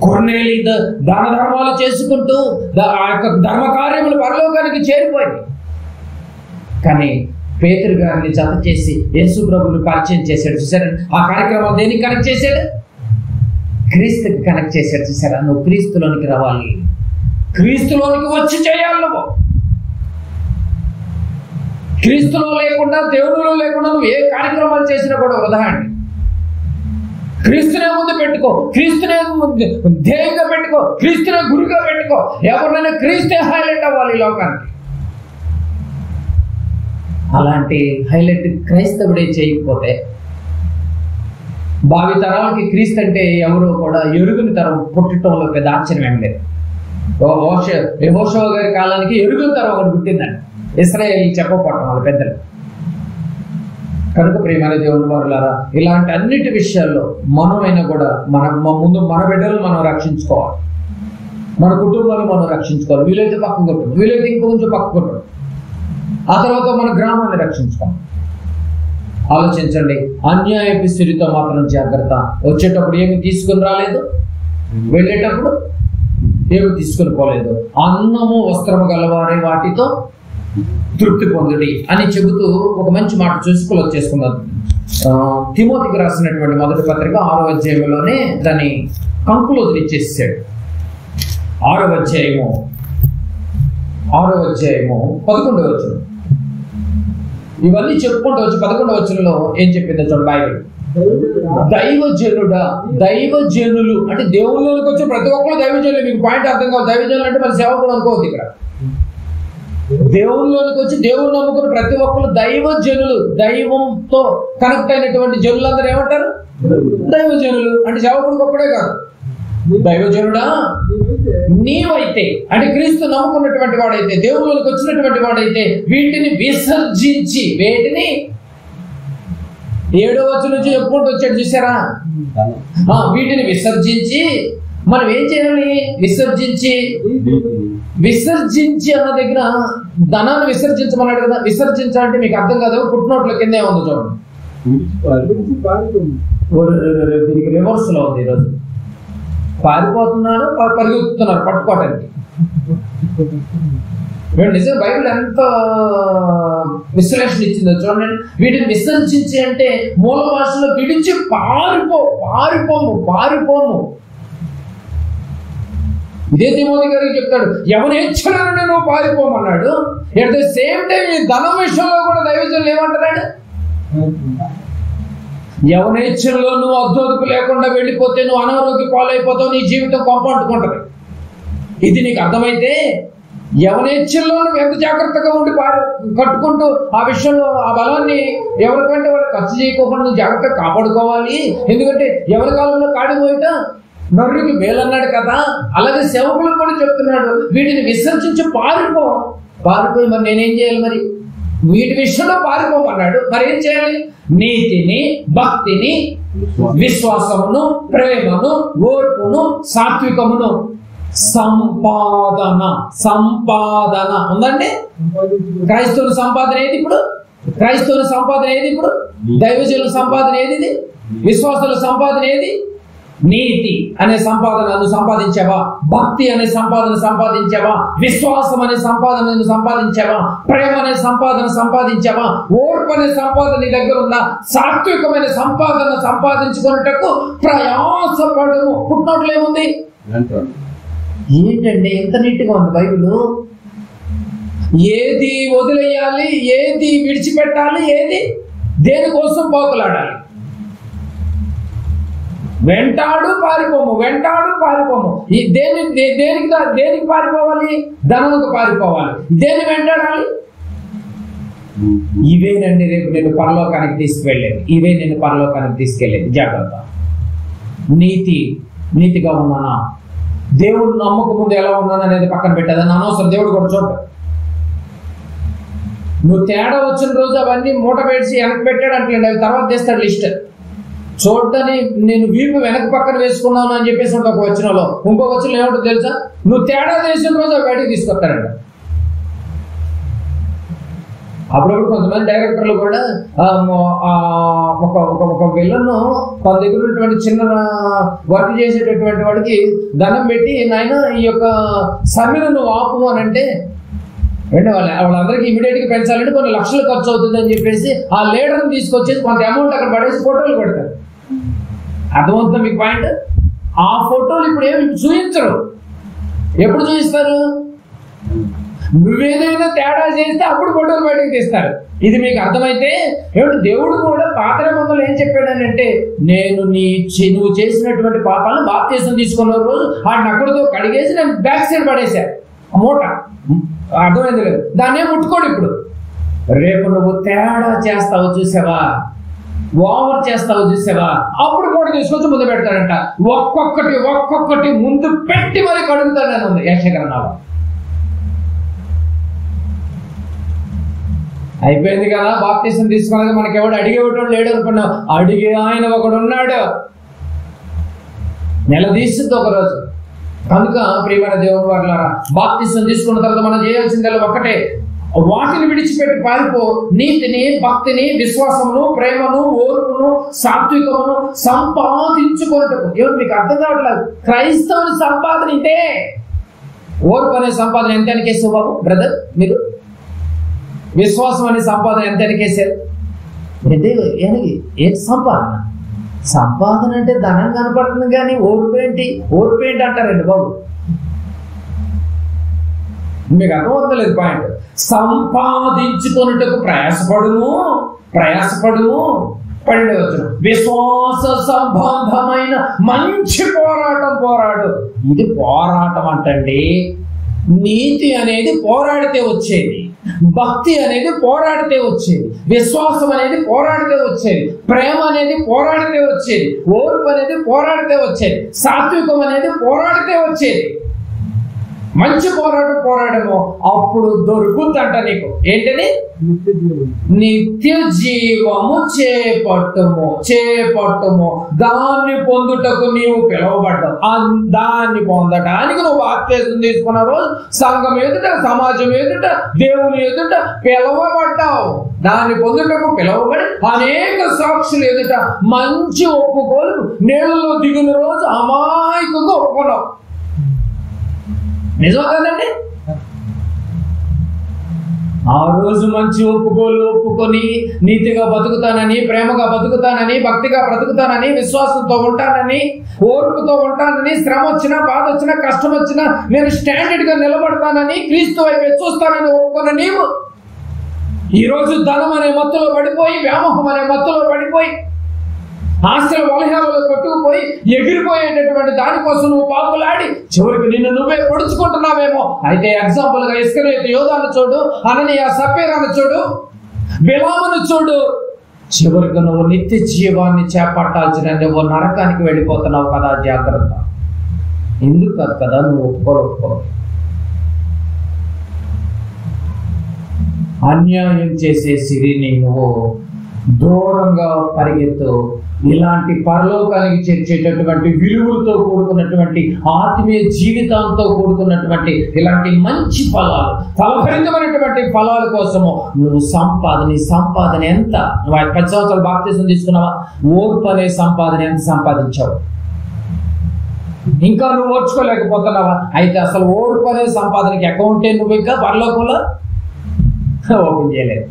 కొన్నేళ్ళు దాన ధర్మాలు చేసుకుంటూ ఆ యొక్క ధర్మ కార్యములు పరలోకానికి చేరిపోయింది. కానీ పేతురు గారిని జత చేసి యేసు ప్రభువుని పరిచయం చేశాడు. చూసారా ఆ కార్యక్రమం దేనికి కనెక్ట్ చేశాడు? క్రీస్తుకి కనెక్ట్ చేశాడు. చూసారా, నువ్వు క్రీస్తులోనికి రావాలి, క్రీస్తులోనికి వచ్చి చేయాలి. నువ్వు క్రీస్తులో లేకుండా, దేవునిలో లేకుండా నువ్వు ఏ కార్యక్రమాలు చేసినా కూడా వృధా అండి. క్రీస్తునే ముందు పెట్టుకో, క్రీస్తునే ధ్యేయంగా పెట్టుకో, క్రీస్తునే గురుగా పెట్టుకో. ఎవరినైనా క్రీస్తే హైలైట్ అవ్వాలి ఈ లోకానికి. అలాంటి హైలైట్ క్రైస్తవుడే చేయకపోతే భావి తరాలకి క్రీస్తు అంటే ఎవరో కూడా ఎరుగుని తరం పుట్టడంలో పెద్ద ఆశ్చర్యం ఏం లేదు. యెహోషువ గారి కాలానికి ఎరుగుని తరం ఒకటి పుట్టిందండి, ఇశ్రాయేలు చెప్పకపోవటం వాళ్ళ పెద్దలు. కనుక ప్రియమైన దేవుని వారులారా, ఇలాంటి అన్నిటి విషయాల్లో మనమైనా కూడా ముందు మన బిడ్డలు మనం రక్షించుకోవాలి, మన కుటుంబాలు మనం రక్షించుకోవాలి. వీలైతే పక్కన కొట్టడం, వీలైతే ఇంకొంచెం పక్కన కొట్టడం, ఆ తర్వాత మన గ్రామాన్ని రక్షించుకోవాలి. ఆలోచించండి, అన్యాయపు స్థితితో మాత్రం జాగ్రత్త. వచ్చేటప్పుడు ఏమి తీసుకుని రాలేదు, వెళ్ళేటప్పుడు ఏమి తీసుకుని పోలేదు. అన్నము వస్త్రము గలవారే వాటితో తృప్తి పొందుడి అని చెబుతూ ఒక మంచి మాట చూసుకుని వచ్చేసుకున్నారు. తిమోతికి రాసినటువంటి మొదటి పత్రిక 6వ అధ్యాయంలోనే దాన్ని కంక్లూజన్ ఇచ్చేసాడు. 6వ అధ్యాయము 11వ వచనం. ఇవన్నీ చెప్పుకుంటూ వచ్చి 11వ వచనంలో ఏం చెప్పిందో చూడండి బైబిల్. దైవజనులు అంటే దేవుళ్ళకి వచ్చి ప్రతి ఒక్కరు దైవజనులు. మీకు పాయింట్ అర్థం కాదు. దైవజనులు అంటే మన సేవకుడు అనుకోవద్దు. ఇక్కడ దేవుళ్ళలోకి వచ్చి దేవుని నమ్ముకున్న ప్రతి ఒక్కరు దైవజనులు. దైవంతో కనెక్ట్ అయినటువంటి జనులందరూ ఏమంటారు? దైవజనులు. అంటే సేవకుడికి ఒక్కడే కాదు. దైవజనుడా నీవైతే అంటే క్రీస్తు నమ్ముకున్నటువంటి వాడైతే, దేవుళ్ళకి వచ్చినటువంటి వాడైతే వీటిని విసర్జించి, వేటిని 7వ వచనం నుంచి చెప్పుకుంటూ వచ్చాడు చూసారా, వీటిని విసర్జించి మనం ఏం చేయాలి? విసర్జించి అన్న దగ్గర ధనాన్ని విసర్జించమన్నాడు కదా. విసర్జించాలంటే మీకు అర్థం కాదు, పుట్టినోట్ల కిందే ఉంది చూడండి. దీనికి రివర్స్ లో ఉంది. ఈరోజు పారిపోతున్నారు, పరిగెత్తుతున్నారు పట్టుకోవటానికి. నిజం బైబిల్ ఎంత విశ్లేషణ ఇచ్చిందో చూడండి. వీటిని విసర్జించి అంటే మూల భాషలో విడిచి పారిపోము. ఇదే తిమోతి గారికి చెప్తాడు, ఎవరేచ్ఛలను నువ్వు పారిపోమన్నాడు. ఎట్ ద సేమ్ టైం ఈ ధనం విషయంలో కూడా దైవజనులు ఏమంటున్నాడు? ఎవరేచ్ఛలో నువ్వు అద్దోదుపు లేకుండా వెళ్ళిపోతే నువ్వు అనారోగ్య పాలైపోతావు, నీ జీవితం కొంపంటుకుంటది. ఇది నీకు అర్థమైతే ఎవరేచ్ఛలో నువ్వు ఎంత జాగ్రత్తగా ఉండి కట్టుకుంటూ ఆ విషయంలో ఆ బలాన్ని ఎవరికంటే వాళ్ళు ఖర్చు చేయకోకుండా నువ్వు జాగ్రత్తగా కాపాడుకోవాలి. ఎందుకంటే ఎవరి కాలంలో కాడిపోయిట నరుడికి మేలన్నాడు కదా. అలాగే సేవకులకు కూడా చెప్తున్నాడు, వీటిని విసర్జించి పారిపోయి మరి నేనేం చేయాలి? మరి వీటి విషయంలో పారిపోమన్నాడు. మరి ఏం చేయాలి? నీతిని, భక్తిని, విశ్వాసమును, ప్రేమను, ఓర్పును, సాత్వికమును, సంపాదన ఉందండి. క్రైస్తవుల సంపాదన ఏది ఇప్పుడు? దైవజనుల సంపాదన ఏది? విశ్వాసుల సంపాదన ఏది? నీతి అనే సంపాదన నువ్వు సంపాదించావా? భక్తి అనే సంపాదన సంపాదించావా? విశ్వాసం అనే సంపాదన నువ్వు సంపాదించావా? ప్రేమ అనే సంపాదన సంపాదించావా? ఓర్పు అనే సంపాదన నీ దగ్గర ఉందా? సాత్వికమైన సంపాదన సంపాదించుకున్నటకు ప్రయాసపడము. పుట్టినట్లు ఏముంది? ఏంటండి ఎంత నీట్గా ఉంది బైబిల్. ఏది వదిలేయాలి, ఏది విడిచిపెట్టాలి, ఏది దేనికోసం పోకలాడాలి. వెంటాడు పారిపోము. దేనికి పారిపోవాలి? ధనముకు పారిపోవాలి. దేని వెంటాడాలి? ఇవేనండి రేపు నేను పరలోకానికి తీసుకెళ్ళేది. జాగ్రత్త. నీతిగా ఉన్నానా? దేవుడు నమ్మక ముందు ఎలా ఉన్నాను అనేది పక్కన పెట్టేదని అనవసరం. దేవుడు కూడా చూడ. నువ్వు తేడా వచ్చిన రోజు అవన్నీ మూట పెట్టి వెనక్కి పెట్టాడు అంటే అవి తర్వాత చేస్తాడు లిస్ట్. చూడని నేను వీపు వెనక పక్కన వేసుకున్నాను అని చెప్పేసి ఒక వచనంలో. ఇంకొక వచనం ఏమంటుందో తెలుసా? నువ్వు తేడా చేసిన రోజు అవి బయటికి తీసుకొస్తాడంట. అప్పుడప్పుడు కొంతమంది డైరెక్టర్లు కూడా ఒక విలన్ను తన దగ్గర ఉన్నటువంటి చిన్న వర్క్ చేసేటటువంటి వాడికి ధనం పెట్టి, నాయన ఈ యొక్క సమ్మెను నువ్వు ఆపు అని అంటే వాళ్ళందరికీ ఇమీడియట్ గా పెంచాలంటే కొన్ని లక్షలు ఖర్చు అవుతుంది అని చెప్పేసి ఆ లీడర్ని తీసుకొచ్చేసి కొంత అమౌంట్ అక్కడ పడేసి ఫోటోలు పెడతారు. అర్థమవుతుందా మీకు పాయింట్? ఆ ఫోటోలు ఇప్పుడు ఏమి చూపించరు. ఎప్పుడు చూపిస్తారు? నువ్వేదైనా తేడా చేస్తే అప్పుడు ఫోటోలు బయటకు తీస్తారు. ఇది మీకు అర్థమైతే ఏమిటి? దేవుడు కూడా పాత నిబంధనలు ఏం చెప్పాడనంటే, నువ్వు చేసినటువంటి పాపాలను బాప్తిసం తీసుకున్న రోజు వాడిని అక్కడితో కడిగేసి నేను బ్యాక్ సైడ్ పడేశాను మూట. అర్థమైంది లేదు? దాన్నే ముట్టుకోడు. ఇప్పుడు రేపు నువ్వు తేడా చేస్తావు చూసావా, ఓవర్ చేస్తావు చూసావా, అప్పుడు కూడా తీసుకొచ్చి ముందు పెడతాడంట. ఒక్కొక్కటి ముందు పెట్టి మరి కడుగుతాడని ఉంది యెషయా. అయిపోయింది కదా, బాప్తిసం తీసుకున్నాక మనకెవడు అడిగేవాడు లేడు అనుకున్నాం. అడిగే ఆయన ఒకడు ఉన్నాడు, నిలదీస్తుంది ఒకరోజు. కనుక ప్రియమైన దేవుని వారలారా, బాప్తిసం తీసుకున్న తర్వాత మనం చేయాల్సిందల్లా ఒక్కటే, వాటిని విడిచిపెట్టి పారిపో. నీతిని, భక్తిని, విశ్వాసమును, ప్రేమను, ఓర్పును, సాత్వికమును సంపాదించుకున్నట్టు. ఏమిటి మీకు అర్థం కావట్లేదు? క్రైస్తవుని సంపాదన ఇదే. ఓర్పు అనే సంపాదన ఎంత అనికేసావు బాబు బ్రదర్ మీరు? విశ్వాసం అనే సంపాదన ఎంత అనికేశారు? ఏంటి సంపాదన? సంపాదన అంటే ధనం కనపడుతుంది కానీ ఓర్పు ఏంటి అంటారండి బాబు. మీకు అర్థమవుతలేదు పాయింట్. సంపాదించుకున్నట్టుకు ప్రయాసపడును పడినవచ్చు. విశ్వాస సంబంధమైన మంచి పోరాడు. ఇది పోరాటం అంటండి. నీతి అనేది పోరాడితే వచ్చేది, భక్తి అనేది పోరాడితే వచ్చేది, విశ్వాసం అనేది పోరాడితే వచ్చేది, ప్రేమ అనేది పోరాడితే వచ్చేది, ఓర్పు అనేది పోరాడితే వచ్చేది, సాత్వికం అనేది పోరాడితే వచ్చేది. మంచి పోరాడము అప్పుడు దొరుకుతుందంట నీకు. ఏంటది? నిత్య జీవము చేపట్టుము. దాన్ని పొందుటకు నీవు పిలువబడ్డావు. దాన్ని పొందటానికి నువ్వు బాప్తిసం తీసుకున్న రోజు సంఘం ఎదుట, సమాజం ఎదుట, దేవుని ఎదుట పిలువబడ్డావు. దాన్ని పొందుటకు పిలువబడి అనేక సాక్షులు ఎదుట మంచి ఒప్పుకోలు నీళ్ళలో దిగిన రోజు అమాయకంగా ఒప్పుకున్నావు. నిజం కదండి? ఆ రోజు మంచి ఒప్పుకొని నీతిగా బతుకుతానని, ప్రేమగా బతుకుతానని, భక్తిగా బ్రతుకుతానని, విశ్వాసంతో ఉంటానని, ఓర్పుతో ఉంటానని, శ్రమ వచ్చినా, బాధ వచ్చినా, కష్టం వచ్చినా నేను స్టాండర్డ్ గా నిలబడతానని, క్రీస్తు వైపు చూస్తానని ఒప్పుకున్న నీవు ఈరోజు ధనం అనే మత్తులో పడిపోయి, వ్యామోహం అనే మత్తులో పడిపోయి, ఆశల వలయాలలో కొట్టుకుపోయి ఎగిరిపోయేటటువంటి దానికోసం నువ్వు పాపులాడి చివరికి నిన్ను నువ్వే పొడుచుకుంటున్నావేమో. అయితే ఎగ్జాంపుల్ గా ఇస్కరియోతు యోధాను చూడు, అననీయ సప్పేరాను చూడు, బిలామును చూడు. చివరికి నువ్వు నిత్య జీవాన్ని చేపట్టాల్సిన నువ్వు నరకానికి వెళ్ళిపోతున్నావు కదా, జాగ్రత్త. ఎందుకు కాదు కదా నువ్వు ఒప్పుకో. అన్యాయం చేసే సిరిని నువ్వు దూరంగా పరిగెత్తు. ఇలాంటి పరలోకానికి చేర్చేటటువంటి విలువలతో కూడుకున్నటువంటి ఆత్మీయ జీవితంతో కూడుకున్నటువంటి ఇలాంటి మంచి ఫలాలు, ఫలభరితమైనటువంటి ఫలాల కోసము నువ్వు సంపాదన ఎంత? నువ్వు 10 సంవత్సరాలు బాప్తిసం తీసుకున్నావా? ఓర్పు అనే సంపాదన ఎంత సంపాదించావు? ఇంకా నువ్వు ఓర్చుకోలేకపోతున్నావా? అయితే అసలు ఓర్పు అనే సంపాదనకి అకౌంటే నువ్వు ఇంకా పరలోకంలో ఓపెన్ చేయలేదు.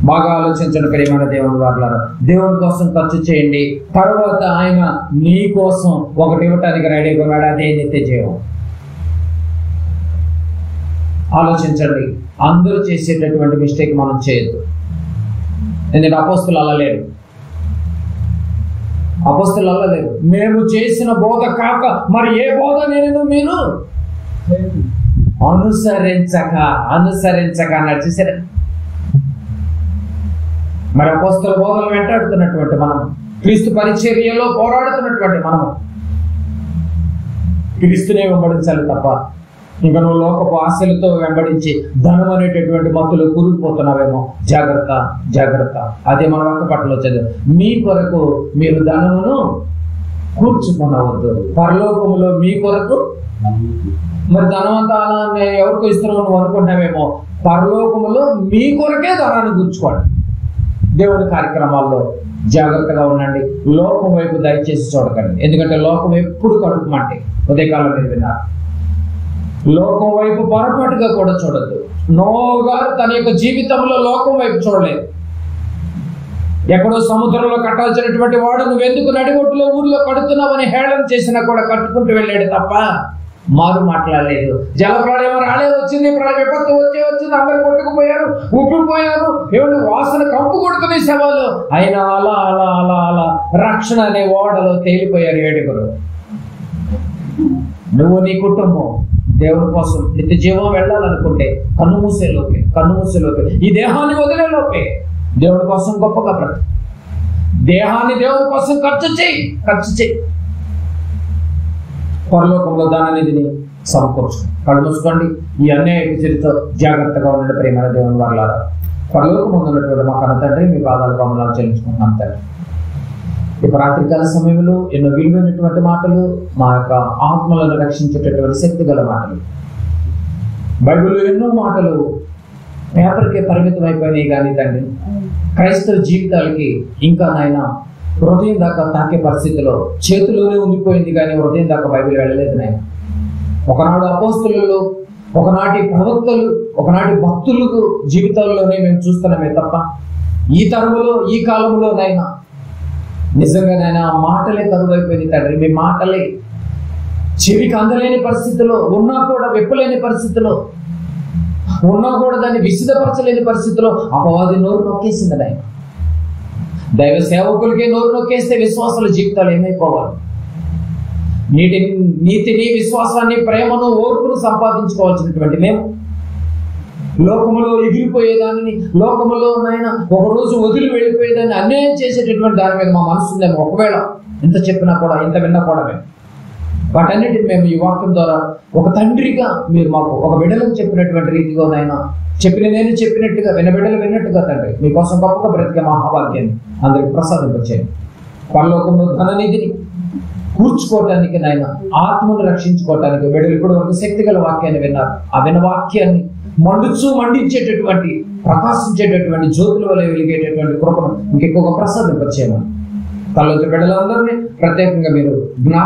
బాగా ఆలోచించండి ప్రియమైన దేవుని వారలారా. దేవుని కోసం ఖర్చు చేయండి. తర్వాత ఆయన నీ కోసం ఒకటి ఇవ్వటానికి రెడీగా ఉన్నాడు, అదే నిత్య జీవం. ఆలోచించండి. అందరూ చేసేటటువంటి మిస్టేక్ మనం చేయొద్దు. ఎందుకంటే అపోస్తులు అలా లేరు. మేము చేసిన బోధ కాక మరి ఏ బోధ నేను మీరు అనుసరించక అన్నాడు. చూసారా? మరి అపోస్తల బోధనలు వెంటాడుతున్నటువంటి మనం, క్రీస్తు పరిచర్యలో పోరాడుతున్నటువంటి మనము క్రీస్తునే వెంబడించాలి తప్ప ఇంకా నువ్వు లోకపు ఆశలతో వెంబడించి ధనం అనేటటువంటి మత్తులో కూరుకుపోతున్నావేమో. జాగ్రత్త. అదే మన ఒక్క పట్టలో చదువు. మీ కొరకు మీరు ధనమును కూర్చుకునవద్దు, పరలోకములో మీ కొరకు. మరి ధనవంతా ఎవరికో ఇస్తున్నావు నువ్వు అనుకుంటావేమో. పరలోకములో మీ కొరకే ధనాన్ని కూర్చుకోండి. దేవుని కార్యక్రమాల్లో జాగ్రత్తగా ఉండండి. లోకం వైపు దయచేసి చూడకండి. ఎందుకంటే లోకం ఎప్పుడు కడుపుమంటే ఉదయకాలం మీద విన్నారు. లోకం వైపు పొరపాటుగా కూడా చూడద్దు. నోహు గారు తన యొక్క జీవితంలో లోకం వైపు చూడలేదు. ఎక్కడో సముద్రంలో కట్టాల్సినటువంటి వాడు నువ్వెందుకు నడిగొట్టులో ఊర్లో కడుతున్నావని హేళన చేసినా కూడా కట్టుకుంటూ వెళ్ళాడు తప్ప మారు మాట్లాడలేదు. జలప్రళయం రాలేదు, వచ్చింది, ప్రళయ విపత్తు వచ్చింది, అందరు కొట్టుకుపోయారు, ఉప్పిపోయారు, ఏమిటి వాసన కంపు కొడుతున్నాయి శవాలు. అయినా అలా రక్షణ అనే ఓడలో తేలిపోయారు 7. నువ్వు నీ కుటుంబం దేవుని కోసం నిత్య జీవం వెళ్ళాలనుకుంటే కన్ను మూసేలోపే ఈ దేహాన్ని వదిలేలోపే దేవుని కోసం గొప్పగా బ్రతుకు. దేహాన్ని దేవుని కోసం ఖర్చు చేయి. పరలోకంలో ధననిధిని సమకూర్చు. కళ్ళు మూసుకోండి. ఈ అన్యాయ చరిత్ర జాగ్రత్తగా ఉండండి. ప్రేమైన దేవుని వాళ్ళారా, పరలోకం ఉన్నటువంటి మా కన్న తండ్రి, మీ పాదాలు వందనాలు చెల్లించుకుంటున్నాం తండ్రి. ఇక రాత్రికాల సమయంలో ఎన్నో విలువైనటువంటి మాటలు, మా యొక్క ఆత్మలను రక్షించేటటువంటి శక్తి గల మాటలు, బైబిల్లో ఎన్నో మాటలు పేపర్కే పరిమితం అయిపోయినాయి. కానీ తండ్రి, క్రైస్తవ జీవితాలకి ఇంకా నాయన హృదయం దాకా తాకే పరిస్థితిలో చేతిలోనే ఉండిపోయింది, కానీ హృదయం దాకా బైబిల్ వెళ్ళలేదు నాయన. ఒకనాడు అపోస్తులలో, ఒకనాటి ప్రవక్తలు, ఒకనాటి భక్తులకు జీవితాల్లోనే మేము చూస్తున్నామే తప్ప ఈ తరములో, ఈ కాలంలో నైనా నిజంగా నాయన మాటలే కరువైపోయింది తండ్రి. మీ మాటలే చెవికి అందలేని పరిస్థితిలో ఉన్నా కూడా, విప్పలేని పరిస్థితిలో ఉన్నా కూడా, దాన్ని విసిదపరచలేని పరిస్థితిలో అపవాది నోరు నొక్కేసింది నాయన. దైవ సేవకులకే నోరు నొక్కేస్తే విశ్వాసుల జీవితాలు ఏమైపోవాలి? నీతిని, విశ్వాసాన్ని, ప్రేమను, ఓర్పును సంపాదించుకోవాల్సినటువంటి మేము లోకములో ఎగిరిపోయేదాన్ని, లోకములో నాయన ఒకరోజు వదిలి వెళ్ళిపోయేదాన్ని, అన్యాయం చేసేటటువంటి దాని మీద మా మనసు ఉందేమో. ఒకవేళ ఎంత చెప్పినా కూడా, ఎంత విన్నా కూడా మేము వాటన్నిటిని మేము ఈ వాక్యం ద్వారా ఒక తండ్రిగా మీరు మాకు ఒక బిడ్డలకు చెప్పినటువంటి రీతిలో నాయన నేను చెప్పినట్టుగా, బిడ్డలు విన్నట్టుగా తండ్రి మీకోసం గొప్పగా బ్రతికే మహాభాగ్యాన్ని అందరికి ప్రసాదింపచేయండి. పరలోకంలో ధననిధిని కూర్చుకోవటానికి నాయన, ఆత్మను రక్షించుకోవటానికి బిడ్డలు ఇప్పుడు ఒక శక్తి గల వాక్యాన్ని విన్నారు. ఆ విన్న వాక్యాన్ని మండించేటటువంటి, ప్రకాశించేటటువంటి జ్యోతుల వల్ల వెలిగేటటువంటి కృపను ఇంకెక్కువగా ప్రసాదింపచేయమని తల్లి బిడ్డలందరినీ ప్రత్యేకంగా మీరు